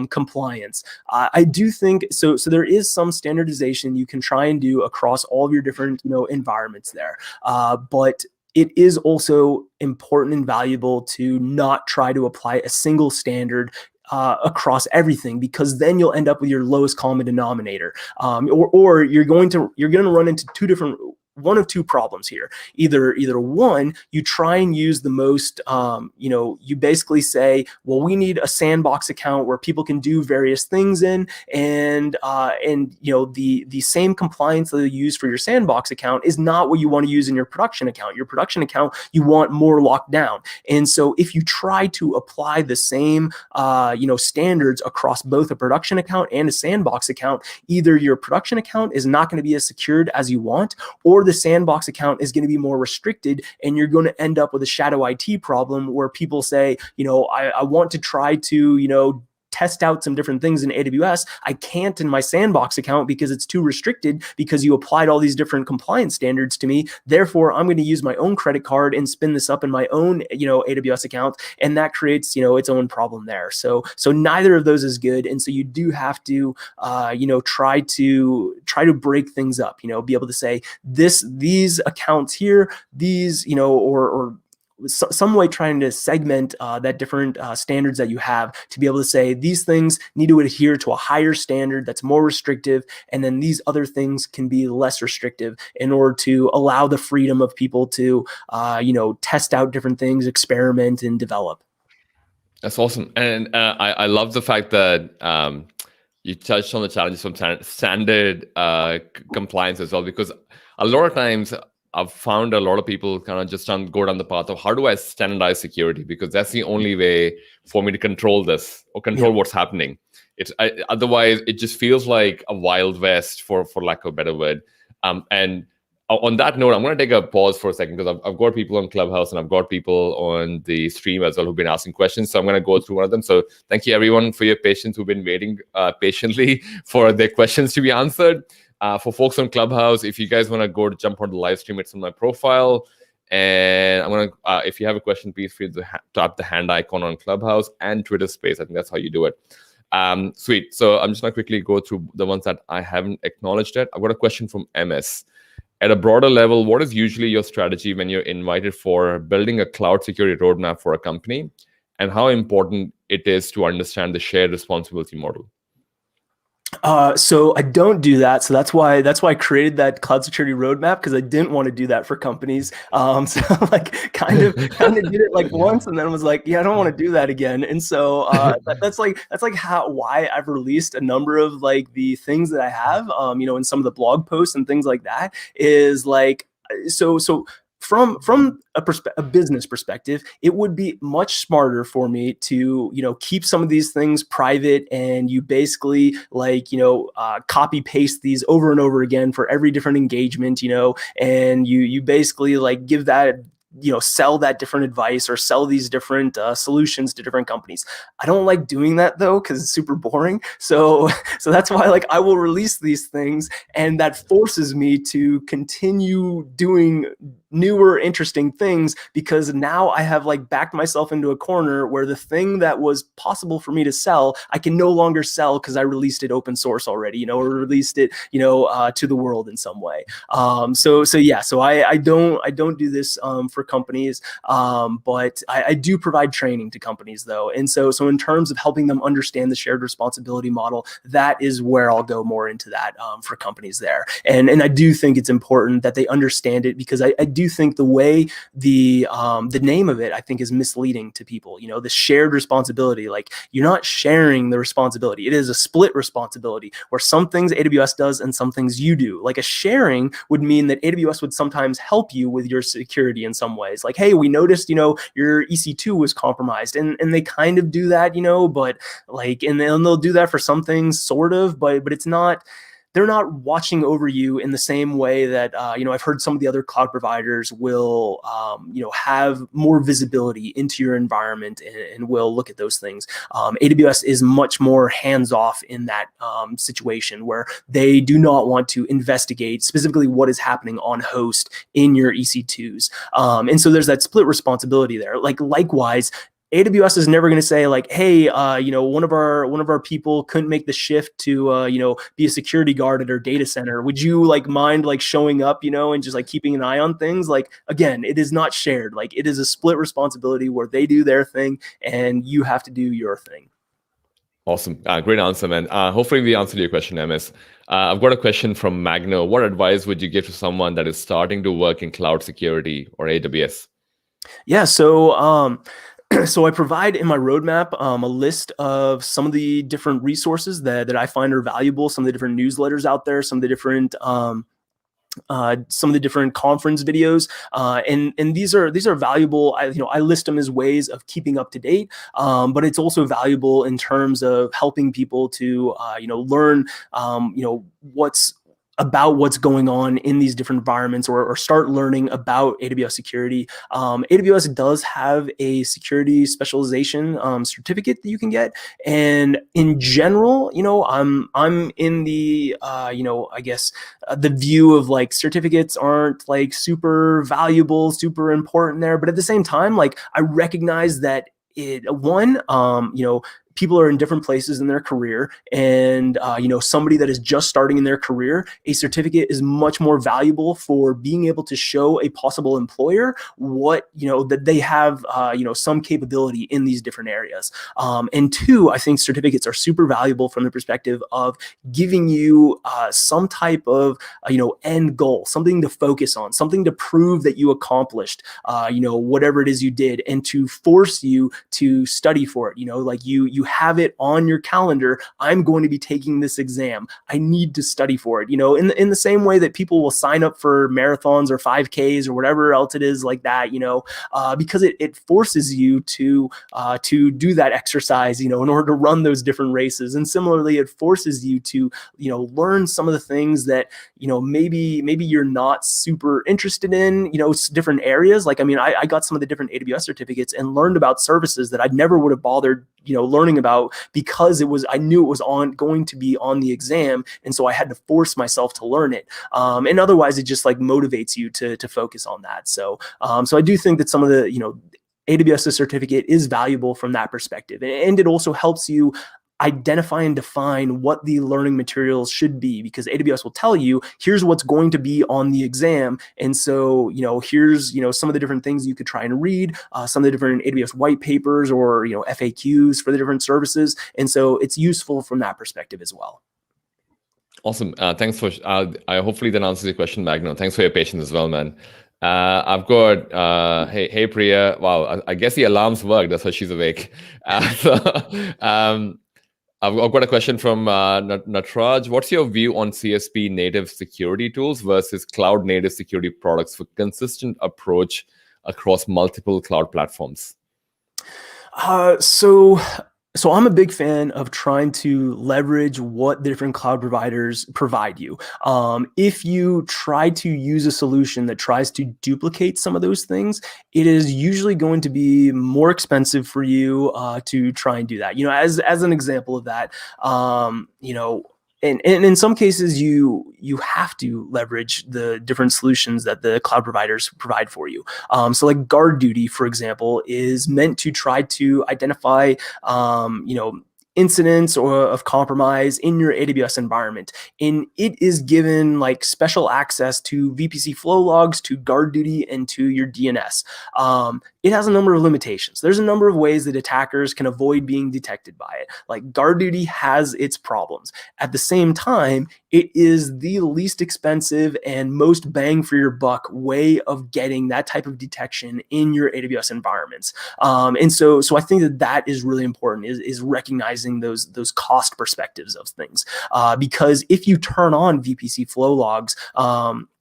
compliance, I do think so there is some standardization you can try and do across all of your different environments there, but it is also important and valuable to not try to apply a single standard across everything, because then you'll end up with your lowest common denominator, or you're going to run into one of two problems here. Either one, you try and use the most, you basically say, well, we need a sandbox account where people can do various things in, and the same compliance that you use for your sandbox account is not what you want to use in your production account. Your production account, you want more locked down. And so if you try to apply the same, standards across both a production account and a sandbox account, either your production account is not going to be as secured as you want, or the sandbox account is going to be more restricted, and you're going to end up with a shadow IT problem where people say, I want to try to, test out some different things in AWS. I can't in my sandbox account because it's too restricted, because you applied all these different compliance standards to me. Therefore, I'm going to use my own credit card and spin this up in my own, AWS account. And that creates, its own problem there. So neither of those is good. And so you do have to, try to break things up, be able to say these accounts here, these, or some way trying to segment that different standards that you have, to be able to say these things need to adhere to a higher standard that's more restrictive, and then these other things can be less restrictive, in order to allow the freedom of people to test out different things, experiment, and develop. That's awesome. And I love the fact that you touched on the challenges from standard compliance as well, because a lot of times I've found a lot of people kind of just go down the path of how do I standardize security, because that's the only way for me to control this or control what's happening. Otherwise it just feels like a wild west, for lack of a better word. And on that note, I'm going to take a pause for a second, because I've got people on Clubhouse and I've got people on the stream as well who've been asking questions. So I'm going to go through one of them. So thank you everyone for your patience who've been waiting patiently for their questions to be answered. For folks on Clubhouse, if you guys want to jump on the live stream, it's on my profile. And I'm going to, if you have a question, please feel to tap the hand icon on Clubhouse and Twitter Space. I think that's how you do it. Sweet. So I'm just going to quickly go through the ones that I haven't acknowledged yet. I've got a question from MS. At a broader level, what is usually your strategy when you're invited for building a cloud security roadmap for a company, and how important it is to understand the shared responsibility model? So I don't do that. So that's why I created that cloud security roadmap, because I didn't want to do that for companies. So like kind of did it like once, and then was like, yeah, I don't want to do that again. And so that's why I've released a number of like the things that I have, in some of the blog posts and things like that, is like, so from a business perspective, it would be much smarter for me to, keep some of these things private, and you basically like, copy paste these over and over again for every different engagement, and you basically like give that, sell that different advice or sell these different solutions to different companies. I don't like doing that though, because it's super boring. So that's why like I will release these things, and that forces me to continue doing newer, interesting things, because now I have like backed myself into a corner where the thing that was possible for me to sell, I can no longer sell because I released it open source already, or released it, to the world in some way. So I don't do this for companies, but I do provide training to companies though. And so in terms of helping them understand the shared responsibility model, that is where I'll go more into that for companies there. And I do think it's important that they understand it, because I do think the way the name of it, I think, is misleading to people. The shared responsibility, like you're not sharing the responsibility. It is a split responsibility, where some things AWS does and some things you do. Like a sharing would mean that AWS would sometimes help you with your security in some ways. Like, hey, we noticed, your EC2 was compromised, and they kind of do that, but like, and they'll do that for some things, sort of, but it's not. They're not watching over you in the same way that, I've heard some of the other cloud providers will, have more visibility into your environment and will look at those things. AWS is much more hands-off in that situation, where they do not want to investigate specifically what is happening on host in your EC2s. And so there's that split responsibility there. Like likewise, AWS is never going to say like, hey, one of our people couldn't make the shift to, be a security guard at our data center. Would you like mind like showing up, and just like keeping an eye on things? Like, again, it is not shared. Like it is a split responsibility where they do their thing and you have to do your thing. Awesome. Great answer, man. Hopefully we answered your question, MS. I've got a question from Magno. What advice would you give to someone that is starting to work in cloud security or AWS? Yeah. So I provide in my roadmap a list of some of the different resources that I find are valuable, some of the different newsletters out there, some of the different conference videos, and these are valuable. I list them as ways of keeping up to date, but it's also valuable in terms of helping people to learn what's going on in these different environments, or start learning about AWS security. AWS does have a security specialization certificate that you can get, and in general, I'm in the I guess the view of like certificates aren't like super valuable, super important there, but at the same time, like I recognize that people are in different places in their career, and somebody that is just starting in their career, a certificate is much more valuable for being able to show a possible employer what that they have some capability in these different areas. And two, I think certificates are super valuable from the perspective of giving you some type of end goal, something to focus on, something to prove that you accomplished whatever it is you did, and to force you to study for it. Like you have it on your calendar. I'm going to be taking this exam. I need to study for it. You know, in the same way that people will sign up for marathons or 5Ks or whatever else it is like that, you know, because it forces you to do that exercise, you know, in order to run those different races. And similarly, it forces you to, you know, learn some of the things that, you know, maybe you're not super interested in, you know, different areas. Like, I mean, I got some of the different AWS certificates and learned about services that I never would have bothered, you know, learning about, because I knew it was going to be on the exam. And so I had to force myself to learn it. And otherwise it just like motivates you to focus on that. So I do think that some of the, you know, AWS certificate is valuable from that perspective. And it also helps you identify and define what the learning materials should be, because AWS will tell you, here's what's going to be on the exam. And so, you know, here's, you know, some of the different things you could try and read, some of the different AWS white papers or, you know, FAQs for the different services. And so it's useful from that perspective as well. Awesome. Thanks for, I hopefully that answers your question, Magno. Thanks for your patience as well, man. I've got, hey, Priya. Wow, I guess the alarms work. That's why she's awake. I've got a question from Natraj. What's your view on CSP native security tools versus cloud native security products for consistent approach across multiple cloud platforms? So I'm a big fan of trying to leverage what different cloud providers provide you. If you try to use a solution that tries to duplicate some of those things, it is usually going to be more expensive for you to try and do that. You know, as an example of that, you know, and in some cases, you have to leverage the different solutions that the cloud providers provide for you. So like guard duty, for example, is meant to try to identify, you know, incidents or of compromise in your AWS environment. And it is given like special access to VPC flow logs, to guard duty, and to your DNS. It has a number of limitations. There's a number of ways that attackers can avoid being detected by it. Like guard duty has its problems. At the same time, it is the least expensive and most bang for your buck way of getting that type of detection in your AWS environments. And so I think that is really important, is recognizing those cost perspectives of things. Because if you turn on VPC flow logs,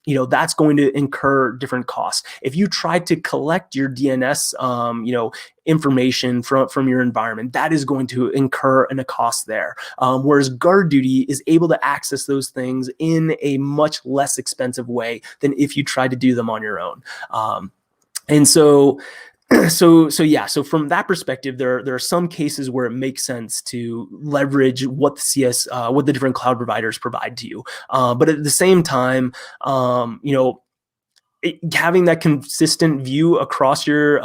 you know, that's going to incur different costs. If you try to collect your DNS, you know, information from your environment, that is going to incur a cost there. Whereas guard duty is able to access those things in a much less expensive way than if you try to do them on your own. And so from that perspective, there are some cases where it makes sense to leverage what the different cloud providers provide to you. But at the same time, you know, having that consistent view across your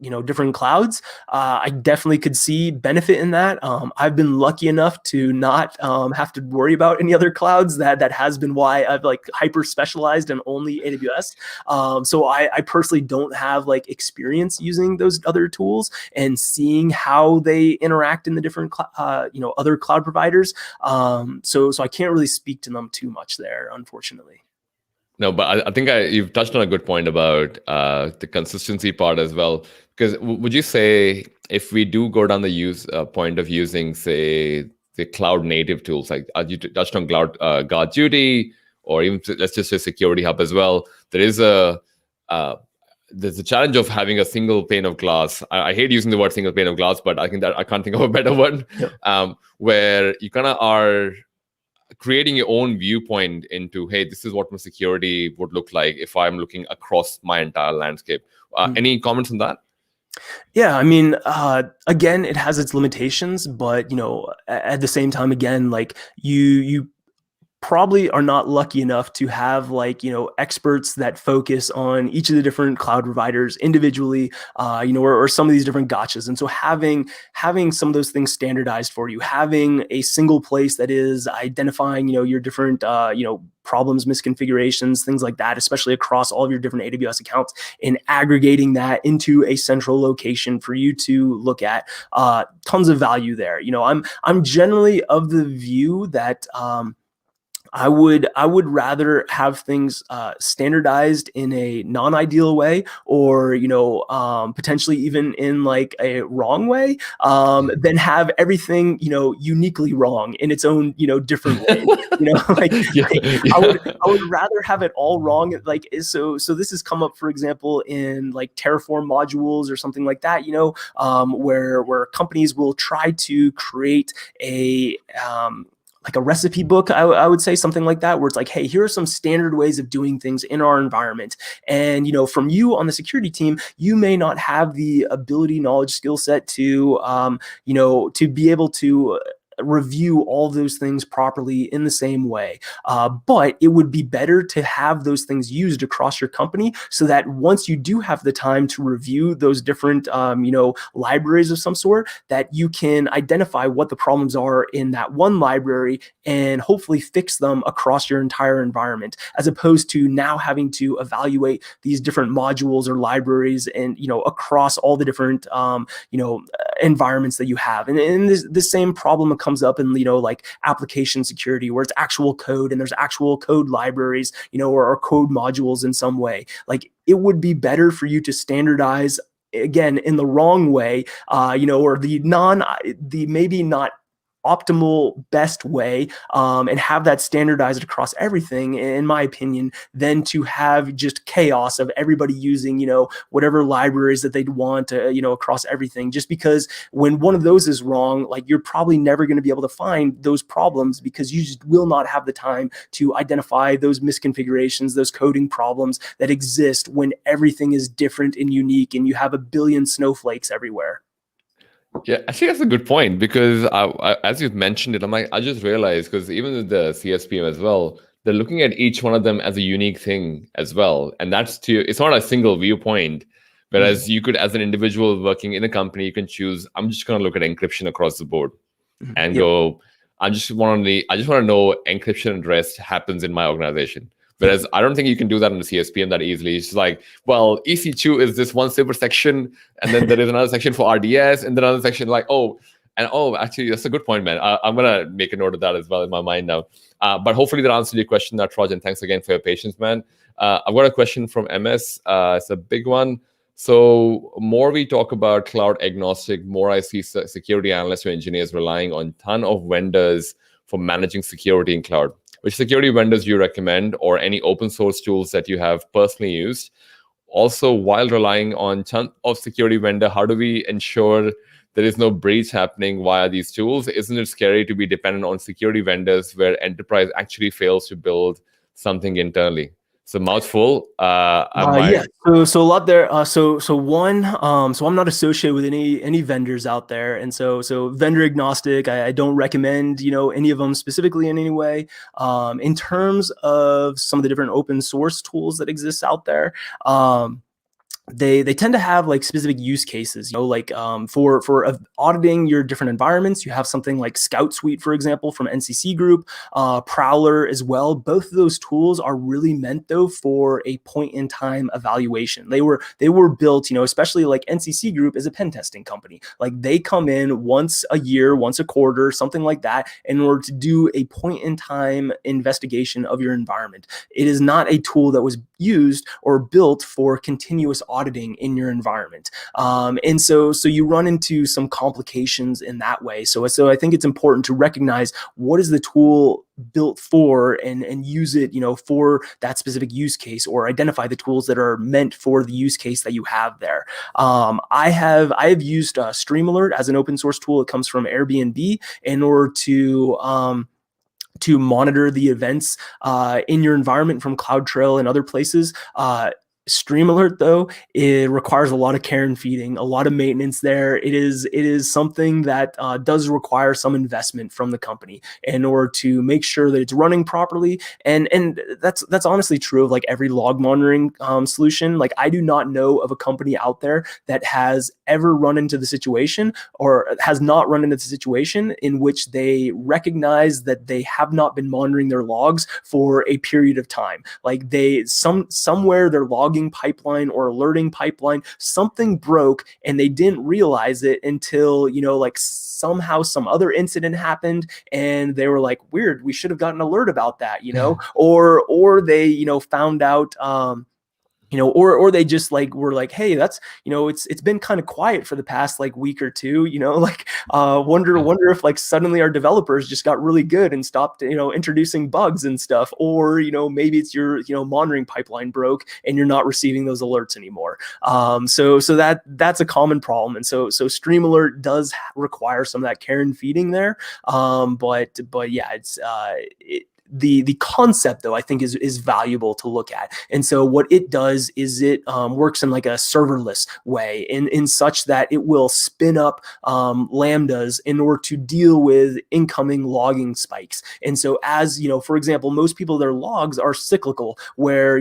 you know, different clouds, I definitely could see benefit in that. I've been lucky enough to not have to worry about any other clouds. That has been why I've like hyper specialized in only AWS. So I personally don't have like experience using those other tools and seeing how they interact in the different you know, other cloud providers. So I can't really speak to them too much there, unfortunately. No, but I think you've touched on a good point about the consistency part as well. Because would you say if we do go down the point of using, say, the cloud native tools, like you touched on Guard Duty, or even let's just say Security Hub as well, there's a challenge of having a single pane of glass. I hate using the word single pane of glass, but I think that I can't think of a better one. Yeah. Where you kind of are creating your own viewpoint into, hey, this is what my security would look like if I'm looking across my entire landscape. Any comments on that? Yeah, I mean, again, it has its limitations, but you know, at the same time, again, like you probably are not lucky enough to have like, you know, experts that focus on each of the different cloud providers individually, you know, or some of these different gotchas. And so having some of those things standardized for you, having a single place that is identifying, you know, your different, you know, problems, misconfigurations, things like that, especially across all of your different AWS accounts, and aggregating that into a central location for you to look at, tons of value there. You know, I'm generally of the view that, I would rather have things standardized in a non-ideal way, or potentially even in like a wrong way, than have everything uniquely wrong in its own different way. Like, Yeah, I would rather have it all wrong. Like, so this has come up, for example, in like Terraform modules or something like that. Where companies will try to create a like a recipe book, I would say, something like that, where it's like, hey, here are some standard ways of doing things in our environment. And, from you on the security team, you may not have the ability, knowledge, skill set to, to be able to review all those things properly in the same way. But it would be better to have those things used across your company, so that once you do have the time to review those different, libraries of some sort, that you can identify what the problems are in that one library and hopefully fix them across your entire environment, as opposed to now having to evaluate these different modules or libraries and, across all the different, environments that you have. And this same problem comes up in, like application security, where it's actual code and there's actual code libraries, or code modules in some way. Like, it would be better for you to standardize, again, in the wrong way, or the maybe not optimal best way, and have that standardized across everything, in my opinion, than to have just chaos of everybody using, whatever libraries that they'd want, across everything. Just because when one of those is wrong, like, you're probably never going to be able to find those problems, because you just will not have the time to identify those misconfigurations, those coding problems that exist when everything is different and unique and you have a billion snowflakes everywhere. Yeah, actually, that's a good point, because as you've mentioned it, I'm like, I just realized, because even with the CSPM as well, they're looking at each one of them as a unique thing as well. And it's not a single viewpoint. Whereas you could, as an individual working in a company, you can choose, I'm just going to look at encryption across the board and Yep. go, I just want to know encryption and rest happens in my organization. Whereas I don't think you can do that in the CSPM that easily. It's just like, well, EC2 is this one super section, and then there is another section for RDS, and then another section like, actually, that's a good point, man. I'm going to make a note of that as well in my mind now. But hopefully that answered your question, Raj, and thanks again for your patience, man. I've got a question from MS. It's a big one. So more we talk about cloud agnostic, more I see security analysts or engineers relying on a ton of vendors for managing security in cloud. Which security vendors do you recommend, or any open source tools that you have personally used? Also, while relying on a ton of security vendor, how do we ensure there is no breach happening via these tools? Isn't it scary to be dependent on security vendors where enterprise actually fails to build something internally? So mouthful. Yeah. So a lot there. So I'm not associated with any vendors out there, and so vendor agnostic. I don't recommend any of them specifically in any way. In terms of some of the different open source tools that exist out there, they tend to have like specific use cases, like for auditing your different environments. You have something like Scout Suite, for example, from NCC Group, Prowler as well. Both of those tools are really meant though for a point in time evaluation. They were built, especially like NCC Group is a pen testing company. Like, they come in once a year, once a quarter, something like that, in order to do a point in time investigation of your environment. It is not a tool that was used or built for continuous auditing in your environment. And so you run into some complications in that way. So I think it's important to recognize what is the tool built for, and use it, for that specific use case, or identify the tools that are meant for the use case that you have there. I have used StreamAlert as an open source tool. It comes from Airbnb, in order to monitor the events in your environment from CloudTrail and other places. StreamAlert, though, it requires a lot of care and feeding, a lot of maintenance there. It is something that does require some investment from the company in order to make sure that it's running properly. And that's honestly true of like every log monitoring solution. Like, I do not know of a company out there that has ever run into the situation, or has not run into the situation, in which they recognize that they have not been monitoring their logs for a period of time. Like, somewhere their logging pipeline or alerting pipeline, something broke, and they didn't realize it until like somehow some other incident happened and they were like, weird, we should have gotten an alert about that, or they, found out, or they just like were like, hey, that's, it's been kind of quiet for the past like week or two, wonder if like suddenly our developers just got really good and stopped, introducing bugs and stuff, or maybe it's your monitoring pipeline broke and you're not receiving those alerts anymore. So that's a common problem, and so Stream Alert does require some of that care and feeding there. But yeah, it's the concept though I think is valuable to look at. And so what it does is it works in like a serverless way, in such that it will spin up lambdas in order to deal with incoming logging spikes. And so as for example, most people, their logs are cyclical, where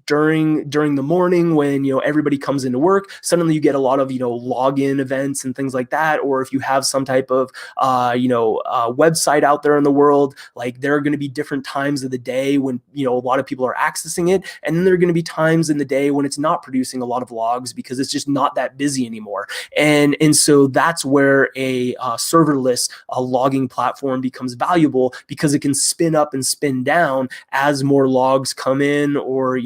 during the morning when everybody comes into work, suddenly you get a lot of login events and things like that. Or if you have some type of website out there in the world, like there are going to be different times of the day when a lot of people are accessing it, and then there are going to be times in the day when it's not producing a lot of logs because it's just not that busy anymore. And so that's where a serverless logging platform becomes valuable, because it can spin up and spin down as more logs come in, or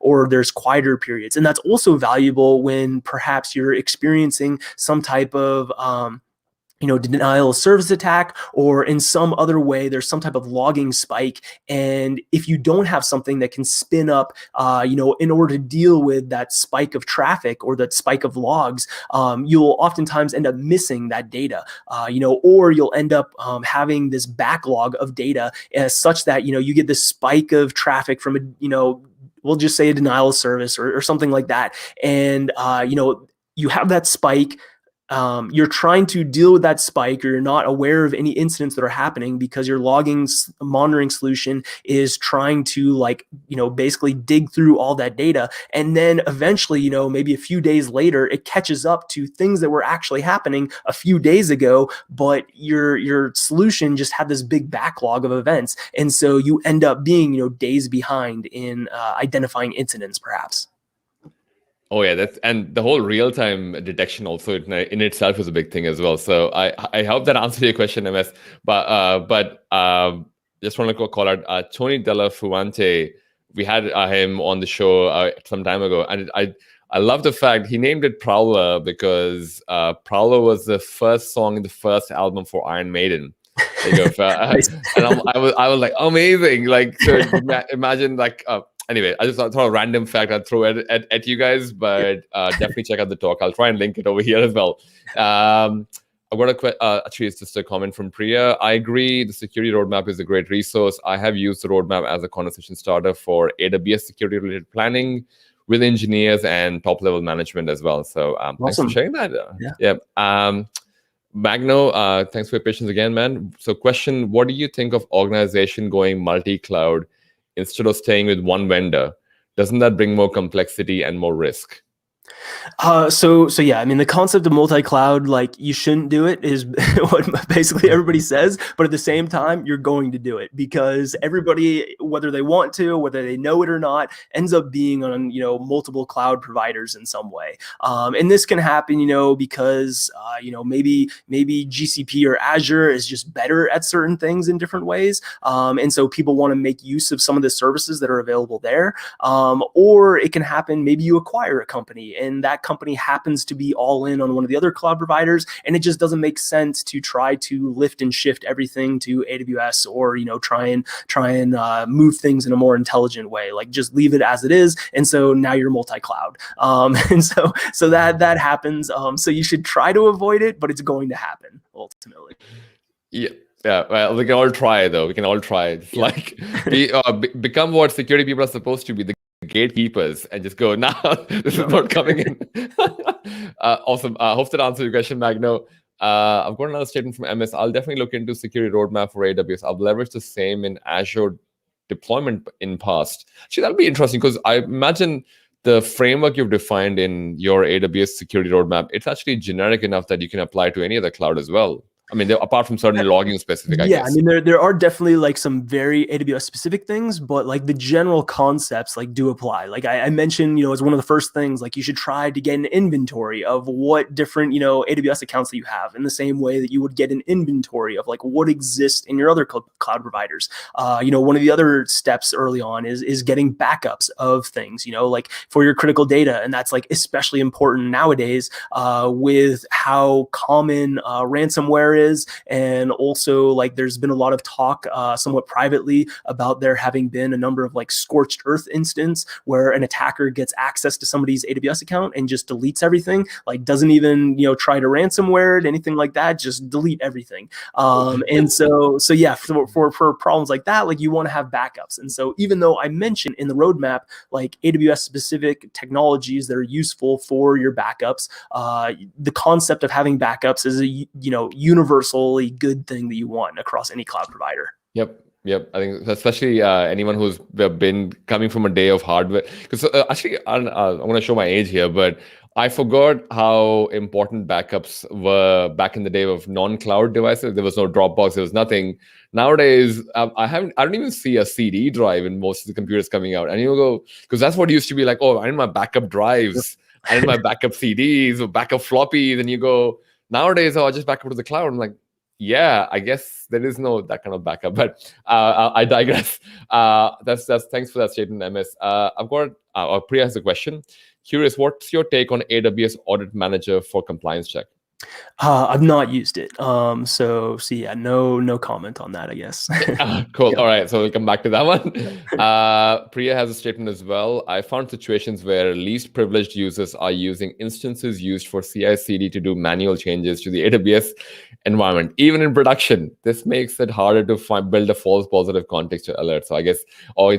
or there's quieter periods. And that's also valuable when perhaps you're experiencing some type of denial of service attack, or in some other way there's some type of logging spike. And if you don't have something that can spin up in order to deal with that spike of traffic or that spike of logs, you'll oftentimes end up missing that data, or you'll end up having this backlog of data as such that you get this spike of traffic from we'll just say a denial of service or something like that. And you have that spike. You're trying to deal with that spike, or you're not aware of any incidents that are happening because your logging monitoring solution is trying to basically dig through all that data. And then eventually, maybe a few days later, it catches up to things that were actually happening a few days ago, but your solution just had this big backlog of events. And so you end up being, days behind in identifying incidents, perhaps. Oh yeah, and the whole real-time detection also in itself is a big thing as well. So I hope that answers your question, MS. But just want to call out Tony Della Fuente. We had him on the show some time ago, and I love the fact he named it Prowler because Prowler was the first song in the first album for Iron Maiden. There you go. And I was like, amazing! Like, so imagine like. Anyway, I just thought a random fact I'd throw at you guys, but definitely check out the talk. I'll try and link it over here as well. I've got actually, it's just a comment from Priya. I agree. The security roadmap is a great resource. I have used the roadmap as a conversation starter for AWS security related planning with engineers and top level management as well. So thanks for sharing that. Yeah. Magno, thanks for your patience again, man. So question, what do you think of organization going multi-cloud instead of staying with one vendor? Doesn't that bring more complexity and more risk? So yeah, I mean, the concept of multi-cloud, like, you shouldn't do it is what basically everybody says, but at the same time, you're going to do it because everybody, whether they want to, whether they know it or not, ends up being on, multiple cloud providers in some way. And this can happen, because, maybe GCP or Azure is just better at certain things in different ways. And so people want to make use of some of the services that are available there. Or it can happen, maybe you acquire a company and that company happens to be all in on one of the other cloud providers, and it just doesn't make sense to try to lift and shift everything to AWS, or try and move things in a more intelligent way. Like, just leave it as it is, and so now you're multi-cloud. And so that happens. So you should try to avoid it, but it's going to happen ultimately. Yeah. Yeah, well, we can all try though. We can all try. It's like become what security people are supposed to be, the gatekeepers, and just go, nah, this is not coming in. Awesome. Hope that answers your question, Magno. I've got another statement from MS. I'll definitely look into security roadmap for AWS. I've leveraged the same in Azure deployment in past. Actually, that'll be interesting because I imagine the framework you've defined in your AWS security roadmap, it's actually generic enough that you can apply to any other cloud as well. I mean, apart from certain logging specific, I Yeah, I guess. mean, there are definitely like some very AWS specific things, but like the general concepts like do apply. Like I mentioned, as one of the first things, like you should try to get an inventory of what different, AWS accounts that you have, in the same way that you would get an inventory of like what exists in your other cloud providers. One of the other steps early on is getting backups of things, like for your critical data, and that's like especially important nowadays with how common ransomware is. And also, like, there's been a lot of talk somewhat privately about there having been a number of like scorched earth incidents where an attacker gets access to somebody's AWS account and just deletes everything, like doesn't even, try to ransomware it, anything like that, just delete everything. And so yeah, for problems like that, like you want to have backups. And so even though I mentioned in the roadmap, like AWS specific technologies that are useful for your backups, the concept of having backups is a, universally good thing that you want across any cloud provider. Yep. I think especially anyone who's been coming from a day of hardware. Because actually, I'm going to show my age here, but I forgot how important backups were back in the day of non-cloud devices. There was no Dropbox. There was nothing. Nowadays, I don't even see a CD drive in most of the computers coming out. And you go, because that's what used to be like, oh, I need my backup drives. I need my backup CDs or backup floppies. And you go, nowadays, oh, I just back up to the cloud. I'm like, yeah, I guess there is no that kind of backup, but I digress. That's thanks for that statement, MS. I've got Priya has a question. Curious, what's your take on AWS Audit Manager for compliance check? I've not used it. So yeah, no comment on that, I guess. Cool. Yeah. All right. So we'll come back to that one. Priya has a statement as well. I found situations where least privileged users are using instances used for CI/CD to do manual changes to the AWS environment, even in production. This makes it harder to build a false positive context alert. So I guess,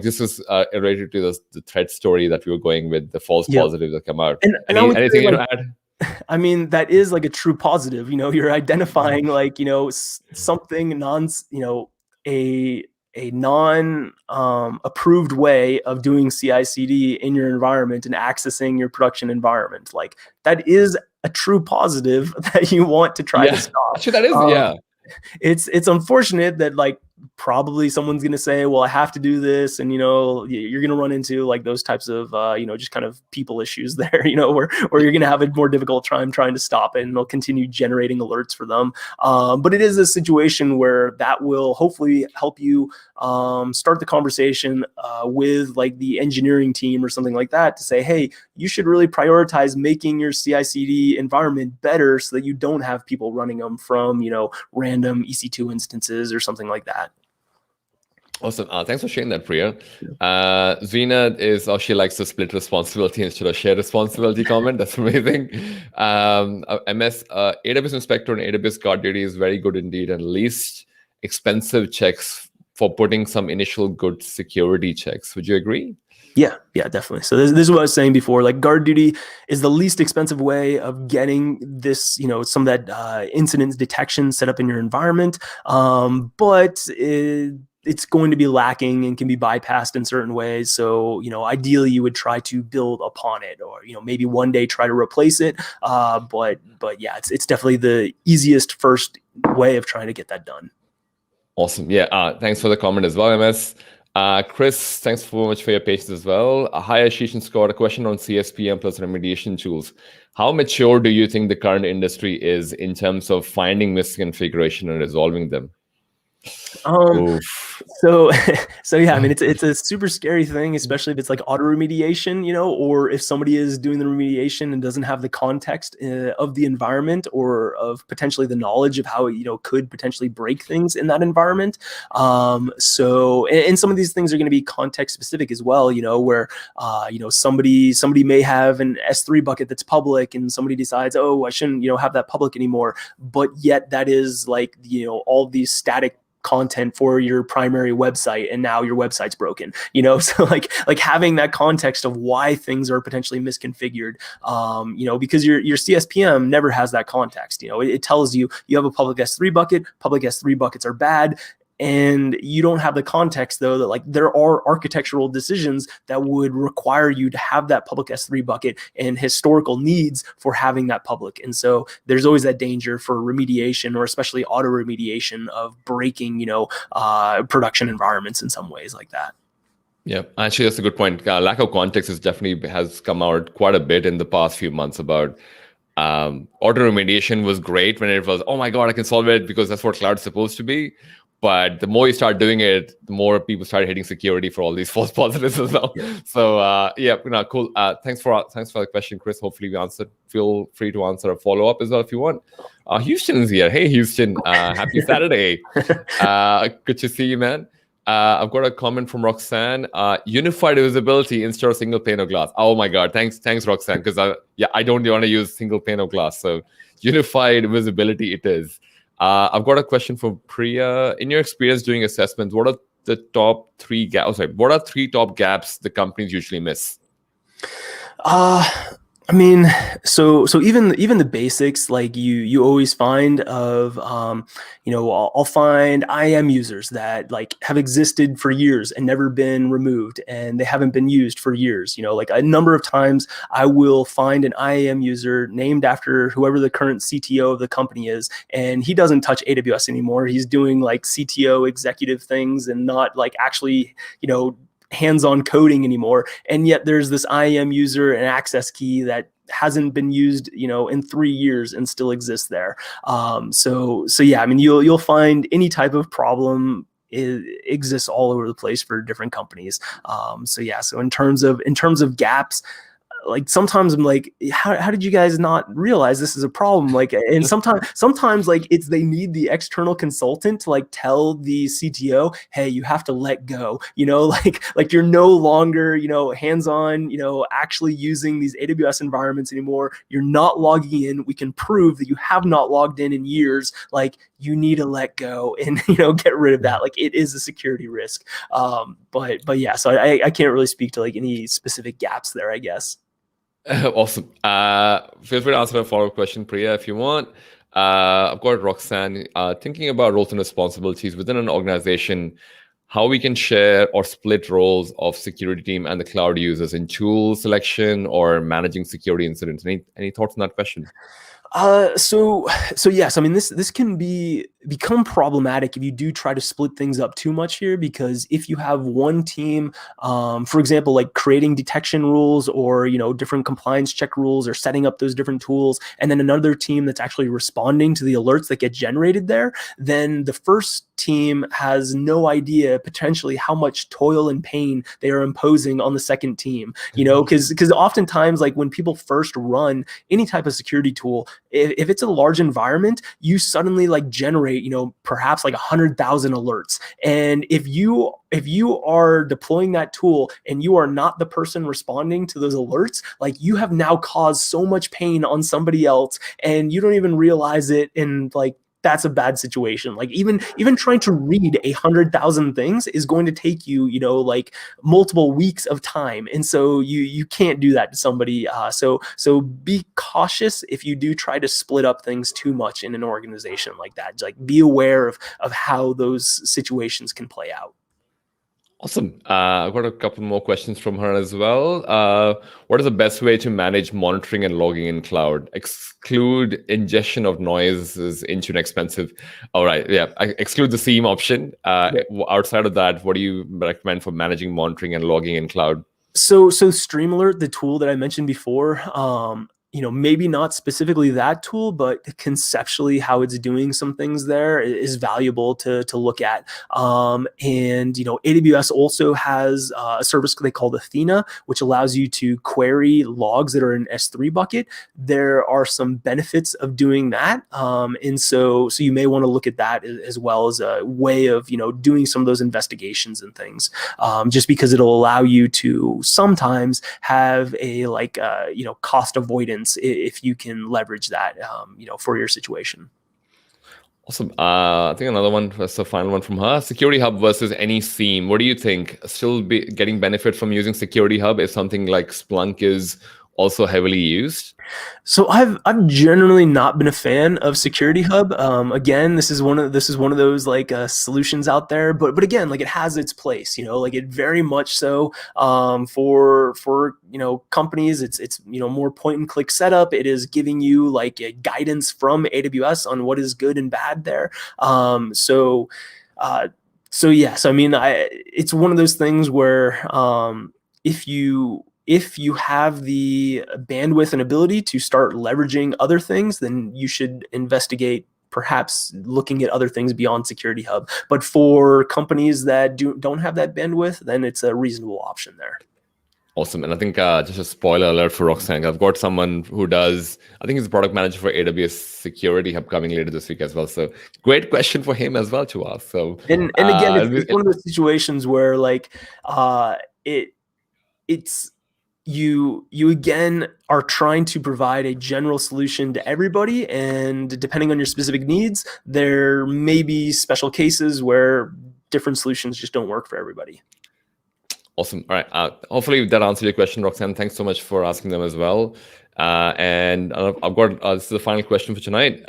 this is related to the thread story that we were going with, the false positives that come out. And anything you want to add? I mean, that is like a true positive. You're identifying like something a non approved way of doing CI/CD in your environment and accessing your production environment. Like that is a true positive that you want to try to stop. Actually, that is It's unfortunate that like probably someone's going to say, well, I have to do this. And, you're going to run into like those types of, just kind of people issues there, where you're going to have a more difficult time trying to stop it, and they'll continue generating alerts for them. But it is a situation where that will hopefully help you start the conversation with like the engineering team or something like that to say, hey, you should really prioritize making your CI/CD environment better so that you don't have people running them from, random EC2 instances or something like that. Awesome. Thanks for sharing that, Priya. Zina she likes to split responsibility instead of share responsibility comment. That's amazing. MS, AWS Inspector and AWS Guard Duty is very good indeed, and least expensive checks for putting some initial good security checks. Would you agree? Yeah, definitely. So this is what I was saying before. Like Guard Duty is the least expensive way of getting this, some of that incident detection set up in your environment. But it's going to be lacking and can be bypassed in certain ways. So, ideally you would try to build upon it, or, maybe one day try to replace it. But yeah, it's definitely the easiest first way of trying to get that done. Awesome. Yeah. Thanks for the comment as well, MS. Chris, thanks so much for your patience as well. Hi, Ashish and Scott. A question on CSPM plus remediation tools. How mature do you think the current industry is in terms of finding misconfiguration and resolving them? So yeah, I mean, it's a super scary thing, especially if it's like auto remediation, or if somebody is doing the remediation and doesn't have the context of the environment or of potentially the knowledge of how it, could potentially break things in that environment. So, and some of these things are going to be context specific as well, where, somebody may have an S3 bucket that's public and somebody decides, oh, I shouldn't, have that public anymore. But yet that is like, all these static content for your primary website, and now your website's broken, so like having that context of why things are potentially misconfigured, because your CSPM never has that context. It tells you have a public S3 bucket, public S3 buckets are bad. And you don't have the context, though, that like there are architectural decisions that would require you to have that public S3 bucket and historical needs for having that public. And so there's always that danger for remediation, or especially auto remediation, of breaking, production environments in some ways like that. Yeah, actually, that's a good point. Lack of context has come out quite a bit in the past few months about auto remediation was great when it was, oh my God, I can solve it because that's what cloud's supposed to be. But the more you start doing it, the more people start hitting security for all these false positives as well. Yeah. So cool. Thanks for the question, Chris. Hopefully we answered. Feel free to answer a follow-up as well if you want. Houston is here. Hey, Houston. Happy Saturday. Good to see you, man. I've got a comment from Roxanne. Unified visibility instead of single pane of glass. Oh my God. Thanks, Roxanne. Because I don't want to use single pane of glass. So unified visibility it is. I've got a question for Priya. In your experience doing assessments, what are the top 3 gaps? What are 3 top gaps the companies usually miss? I mean, so even the basics, like you always find of, I'll find IAM users that like have existed for years and never been removed, and they haven't been used for years. Like a number of times I will find an IAM user named after whoever the current CTO of the company is, and he doesn't touch AWS anymore. He's doing like CTO executive things and not like actually, hands-on coding anymore. And yet there's this IAM user and access key that hasn't been used, in 3 years and still exists there. So yeah, I mean, you'll find any type of problem exists all over the place for different companies. So in terms of gaps, like sometimes I'm like, how did you guys not realize this is a problem? Like, and sometimes like they need the external consultant to like tell the CTO, hey, you have to let go, like you're no longer, hands-on, actually using these AWS environments anymore. You're not logging in. We can prove that you have not logged in years. Like, you need to let go and, get rid of that. Like, it is a security risk. But yeah, so I can't really speak to like any specific gaps there, I guess. Awesome. Feel free to answer a follow-up question, Priya, if you want. I've got Roxanne. Thinking about roles and responsibilities within an organization, how we can share or split roles of security team and the cloud users in tool selection or managing security incidents. Any thoughts on that question? So yes, I mean, this can become problematic if you do try to split things up too much here, because if you have one team, for example, like creating detection rules or, different compliance check rules or setting up those different tools, and then another team that's actually responding to the alerts that get generated there, then the first team has no idea potentially how much toil and pain they are imposing on the second team, because oftentimes, like when people first run any type of security tool, if it's a large environment, you suddenly like generate, perhaps like 100,000 alerts. And if you are deploying that tool and you are not the person responding to those alerts, like you have now caused so much pain on somebody else and you don't even realize it. And like, that's a bad situation. Like even trying to read 100,000 things is going to take you, like multiple weeks of time. And so you can't do that to somebody. So be cautious if you do try to split up things too much in an organization like that. Like be aware of how those situations can play out. Awesome. I've got a couple more questions from her as well. What is the best way to manage monitoring and logging in cloud? Exclude ingestion of noises into an expensive. All right. Yeah. Exclude the SIEM option. Outside of that, what do you recommend for managing monitoring and logging in cloud? So Streamalert, the tool that I mentioned before, maybe not specifically that tool, but conceptually how it's doing some things there is valuable to look at. And, AWS also has a service they call Athena, which allows you to query logs that are in S3 bucket. There are some benefits of doing that. And so you may want to look at that as well as a way of, doing some of those investigations and things, just because it'll allow you to sometimes have a cost avoidance if you can leverage that, for your situation. Awesome. I think another one, that's the final one from her. Security Hub versus any SIEM. What do you think? Still getting benefit from using Security Hub if something like Splunk is also heavily used? So I've generally not been a fan of Security Hub. Again, this is one of those like solutions out there, but again, like it has its place, like it very much so. For companies, it's more point and click setup. It is giving you like a guidance from AWS on what is good and bad there. So yes, I mean, it's one of those things where if you have the bandwidth and ability to start leveraging other things, then you should investigate perhaps looking at other things beyond Security Hub. But for companies that don't have that bandwidth, then it's a reasonable option there. Awesome. And I think just a spoiler alert for Roxanne, I've got someone who does, I think he's a product manager for AWS Security Hub coming later this week as well. So great question for him as well to ask. So and again, it's one of those situations where like it's you again are trying to provide a general solution to everybody, and depending on your specific needs, there may be special cases where different solutions just don't work for everybody. Awesome. All right. Hopefully that answered your question, Roxanne. Thanks so much for asking them as well. And I've got this is the final question for tonight.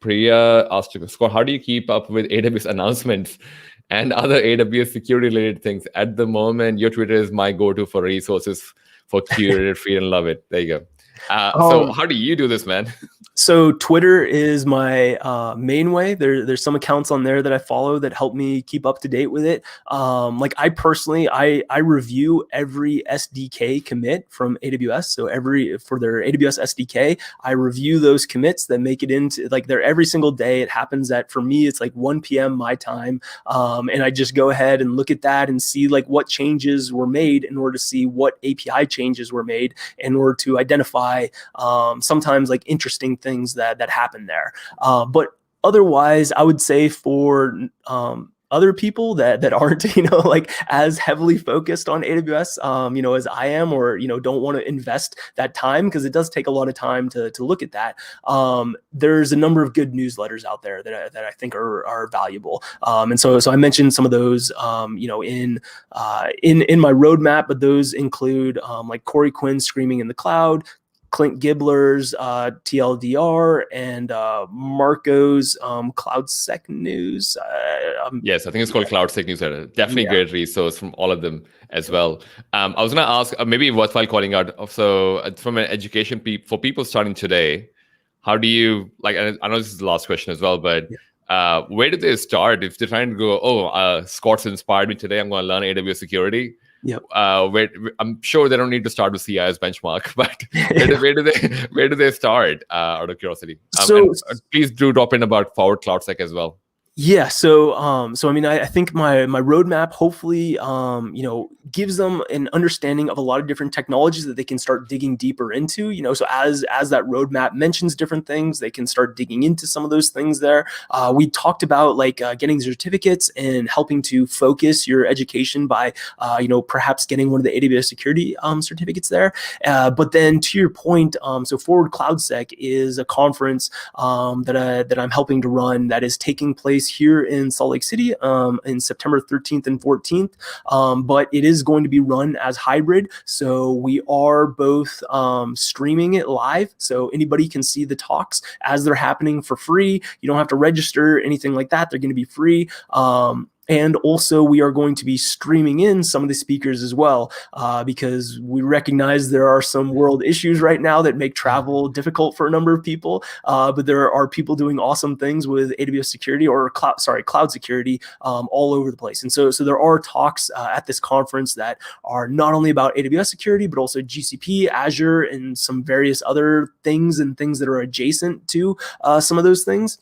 Priya asked you, Scott, how do you keep up with AWS announcements and other AWS security related things? At the moment, your Twitter is my go-to for resources for curated feed, and love it. There you go. So how do you do this, man? So Twitter is my main way. There's some accounts on there that I follow that help me keep up to date with it. Like I personally, I review every SDK commit from AWS. So for their AWS SDK, I review those commits that make it into like they're every single day. It happens at, for me, it's like 1 p.m. my time. And I just go ahead and look at that and see like what changes were made in order to see what API changes were made in order to identify sometimes like interesting things that happen there. But otherwise, I would say for other people that aren't, like as heavily focused on AWS, as I am, or, don't want to invest that time, because it does take a lot of time to look at that. There's a number of good newsletters out there that I think are valuable. And so I mentioned some of those, in my roadmap, but those include like Corey Quinn's Screaming in the Cloud, Clint Gibbler's TLDR, and Marco's CloudSec News. Yes, I think it's called CloudSec Newsletter. Definitely great resource from all of them as well. I was going to ask, maybe worthwhile calling out. So from an education for people starting today, how do you, like, I know this is the last question as well, but where do they start if they're trying to go, Scott's inspired me today, I'm going to learn AWS security? Yep. I'm sure they don't need to start with CI's benchmark, but where do they start? Out of curiosity, please do drop in about forward CloudSec as well. Yeah. So I mean, I think my roadmap hopefully, gives them an understanding of a lot of different technologies that they can start digging deeper into, so as that roadmap mentions different things, they can start digging into some of those things there. We talked about like getting certificates and helping to focus your education by, perhaps getting one of the AWS security certificates there. But then to your point, so Forward CloudSec is a conference that I'm helping to run that is taking place here in Salt Lake City in September 13th and 14th, but it is going to be run as hybrid. So we are both streaming it live, so anybody can see the talks as they're happening for free. You don't have to register, anything like that. They're going to be free. And also we are going to be streaming in some of the speakers as well, because we recognize there are some world issues right now that make travel difficult for a number of people. But there are people doing awesome things with AWS security or cloud security all over the place. And so there are talks at this conference that are not only about AWS security, but also GCP, Azure, and some various other things that are adjacent to some of those things.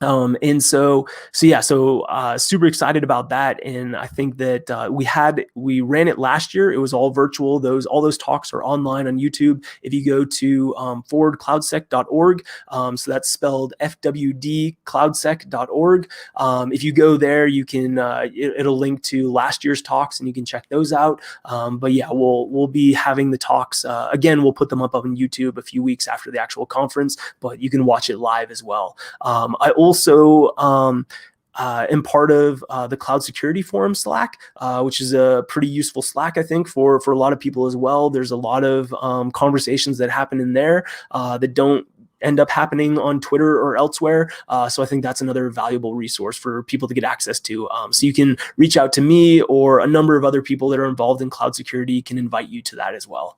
And so super excited about that. And I think that we ran it last year. It was all virtual. All those talks are online on YouTube. If you go to forwardcloudsec.org, so that's spelled FWD cloudsec.org. If you go there, you can it'll link to last year's talks, and you can check those out. But yeah, we'll be having the talks again. We'll put them up on YouTube a few weeks after the actual conference, but you can watch it live as well. I also am part of the Cloud Security Forum Slack, which is a pretty useful Slack, I think, for a lot of people as well. There's a lot of conversations that happen in there that don't end up happening on Twitter or elsewhere. So I think that's another valuable resource for people to get access to. So you can reach out to me, or a number of other people that are involved in cloud security can invite you to that as well.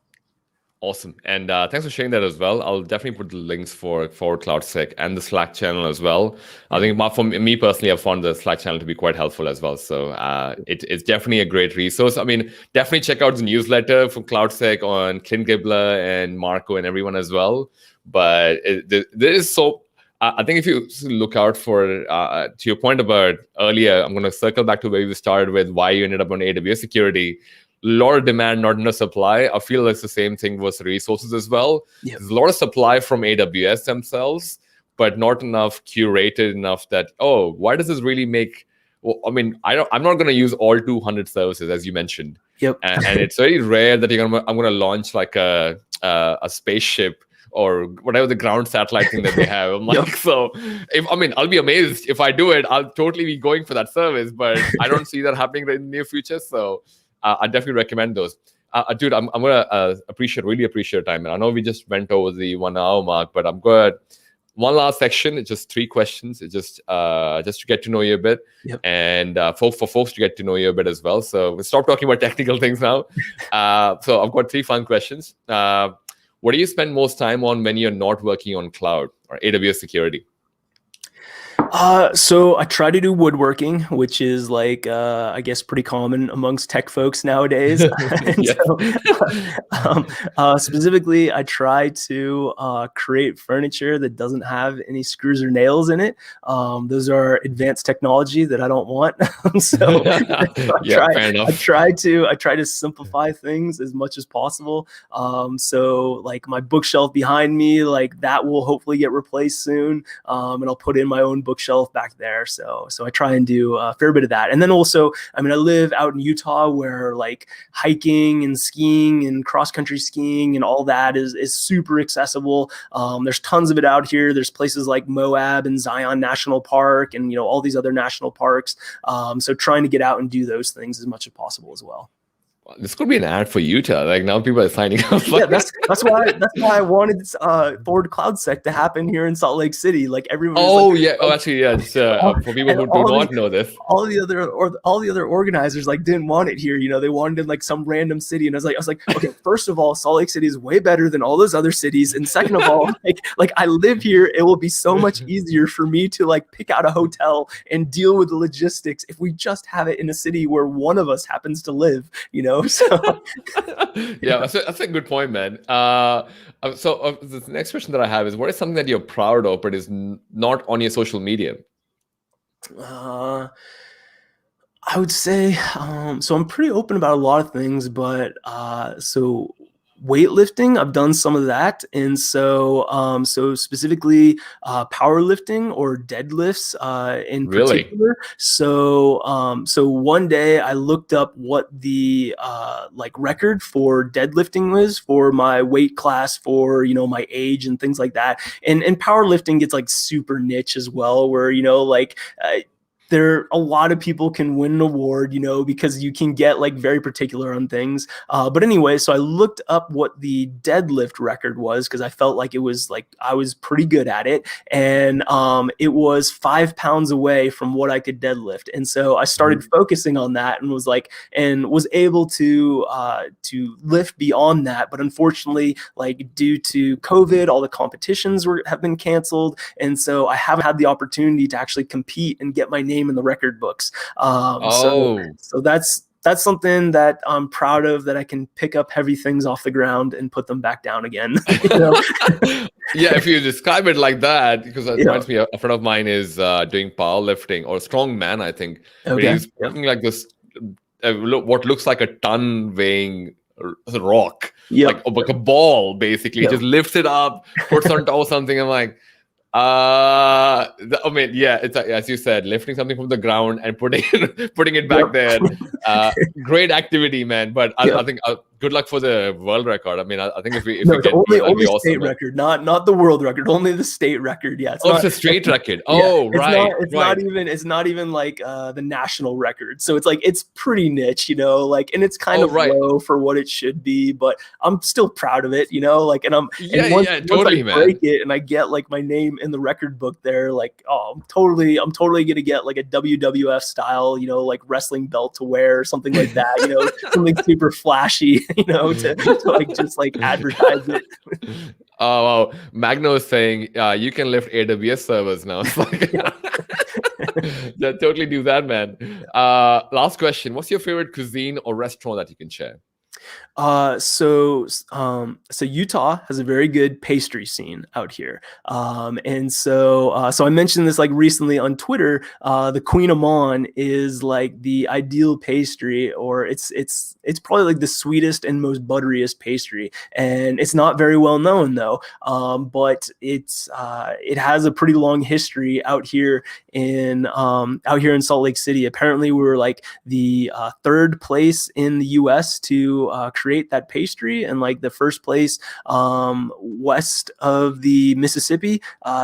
Awesome. And thanks for sharing that as well. I'll definitely put the links for CloudSec and the Slack channel as well. I think for me personally, I've found the Slack channel to be quite helpful as well. So it's definitely a great resource. I mean, definitely check out the newsletter from CloudSec on Clint Gibbler and Marco and everyone as well. But there is I think if you look out for, to your point about earlier, I'm going to circle back to where we started with why you ended up on AWS Security. A lot of demand, not enough supply. I feel it's the same thing with resources as well. Yep. There's a lot of supply from AWS themselves, but not enough curated enough that, oh, why does this really make... Well, I mean, I'm not going to use all 200 services, as you mentioned. Yep. And it's very rare that I'm going to launch like a spaceship or whatever the ground satellite thing that they have. I'm like, so I'll be amazed if I do it. I'll totally be going for that service, but I don't see that happening in the near future. So I definitely recommend those. Dude, I'm going to really appreciate your time. And I know we just went over the 1 hour mark, but I'm good. One last section. It's just 3 questions. It's just to get to know you a bit. Yep. And for folks to get to know you a bit as well. So we'll stop talking about technical things now. So I've got 3 fun questions. What do you spend most time on when you're not working on cloud or AWS security? So I try to do woodworking, which is like, I guess pretty common amongst tech folks nowadays. And so, specifically, I try to create furniture that doesn't have any screws or nails in it. Those are advanced technology that I don't want. So I try to simplify things as much as possible. So like my bookshelf behind me, like that will hopefully get replaced soon. And I'll put in my own bookshelf back there. So I try and do a fair bit of that. And then also, I mean, I live out in Utah where like hiking and skiing and cross-country skiing and all that is super accessible. There's tons of it out here. There's places like Moab and Zion National Park and, all these other national parks. So trying to get out and do those things as much as possible as well. This could be an ad for Utah. Like now people are signing up. Yeah, that's why I wanted Forward CloudSec to happen here in Salt Lake City. Like everyone. Oh yeah. Oh, actually, yeah. It's, for people who do not know this, all the other organizers like didn't want it here. They wanted it in like some random city, and I was like, okay, first of all, Salt Lake City is way better than all those other cities, and second of all, like I live here, it will be so much easier for me to like pick out a hotel and deal with the logistics if we just have it in a city where one of us happens to live. So yeah, that's a good point, man. So the next question that I have is, what is something that you're proud of but is not on your social media? I would say so I'm pretty open about a lot of things, but so weightlifting, I've done some of that. And so specifically powerlifting or deadlifts in particular. So one day I looked up what the like record for deadlifting was for my weight class, for my age and things like that. And powerlifting gets like super niche as well, where there a lot of people can win an award, because you can get like very particular on things. But anyway, so I looked up what the deadlift record was because I felt like it was like I was pretty good at it. And it was 5 pounds away from what I could deadlift. And so I started focusing on that and was able to lift beyond that. But unfortunately, like due to COVID, all the competitions have been canceled. And so I haven't had the opportunity to actually compete and get my name in the record books. So that's something that I'm proud of, that I can pick up heavy things off the ground and put them back down again. Yeah, if you describe it like that, because it reminds me, a friend of mine is doing powerlifting or strongman, I think. Okay. He's looking like this, what looks like a ton weighing rock, like a ball, basically. Just lifts it up, puts on top of something. I'm like, I mean, yeah, it's as you said, lifting something from the ground and putting it back there. Great activity, man. But I Yep. think good luck for the world record. I mean, I think if we No, it's get to it, that'll only be awesome, state man. record, not the world record, only the state record. Yeah, it's Oh, not it's a straight record. yeah, Oh, right, it's right. not even like the national record. So it's like it's pretty niche, you know, like, and it's kind Oh, of right. low for what it should be, but I'm still proud of it, you know, like, and Yeah, once totally, I man. break it and I get like my name in the record book there, like, oh, I'm totally gonna get like a WWF style, you know, like wrestling belt to wear or something like that, you know, something super flashy, you know, to like just like advertise it. Oh, wow. Magno is saying you can lift AWS servers now. It's like, yeah, totally do that, man. Last question. What's your favorite cuisine or restaurant that you can share? So Utah has a very good pastry scene out here. And so I mentioned this like recently on Twitter. The Queen Amman is like the ideal pastry, or it's probably like the sweetest and most butteriest pastry. And it's not very well known though. But it has a pretty long history out here in Salt Lake City. Apparently, we were like the third place in the U.S. to create that pastry, and like the first place west of the Mississippi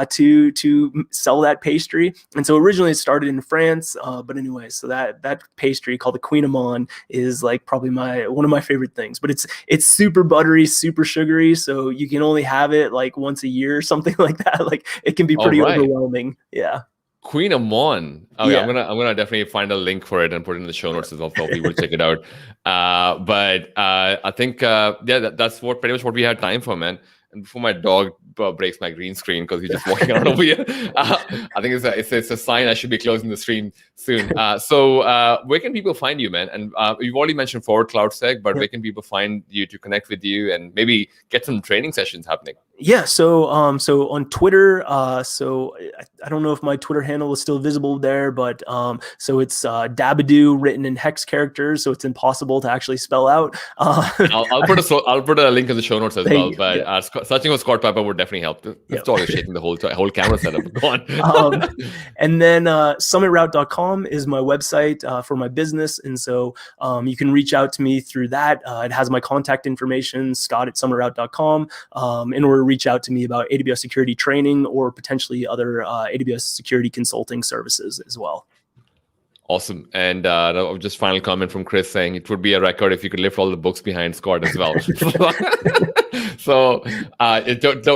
to sell that pastry. And so originally it started in France, but anyway, so that pastry called the Queen Amman is like probably one of my favorite things. But it's super buttery, super sugary, so you can only have it like once a year or something like that. Like it can be pretty overwhelming. Yeah. Queen Amman. Okay, Yeah. I'm gonna definitely find a link for it and put it in the show notes as well for people to check it out. But I think that's pretty much what we had time for, man. And before my dog breaks my green screen because he's just walking around over here, I think it's a sign I should be closing the stream soon. So where can people find you, man? And you've already mentioned Forward CloudSec, but where can people find you to connect with you and maybe get some training sessions happening? Yeah, so on Twitter, so I don't know if my Twitter handle is still visible there, but so it's Dabadoo written in hex characters, so it's impossible to actually spell out. I'll put a link in the show notes as well. But searching for Scott Piper would definitely help. This dog is shaking the whole camera setup. Go on. And then summitroute.com is my website for my business, and so you can reach out to me through that. It has my contact information, scott@summitroute.com, in order to reach out to me about AWS security training or potentially other AWS security consulting services as well. Awesome. And just final comment from Chris saying it would be a record if you could lift all the books behind Scott as well. So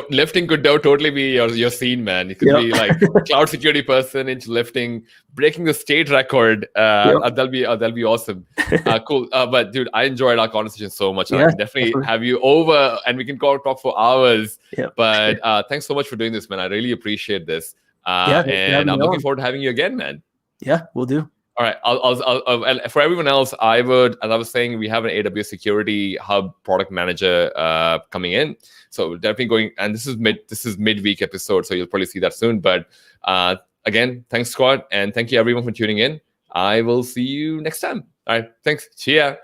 lifting could totally be your scene, man. You could be like cloud security person into lifting, breaking the state record. That'll be awesome. Cool. But dude, I enjoyed our conversation so much. I can definitely have you over and we can talk for hours. But thanks so much for doing this, man. I really appreciate this. And I'm looking forward to having you again, man. Yeah, we'll do. All right. I'll for everyone else, I would, as I was saying, we have an AWS Security Hub product manager coming in. So definitely going, and this is midweek episode, so you'll probably see that soon. But again, thanks, Scott, and thank you everyone for tuning in. I will see you next time. All right. Thanks. Cheers.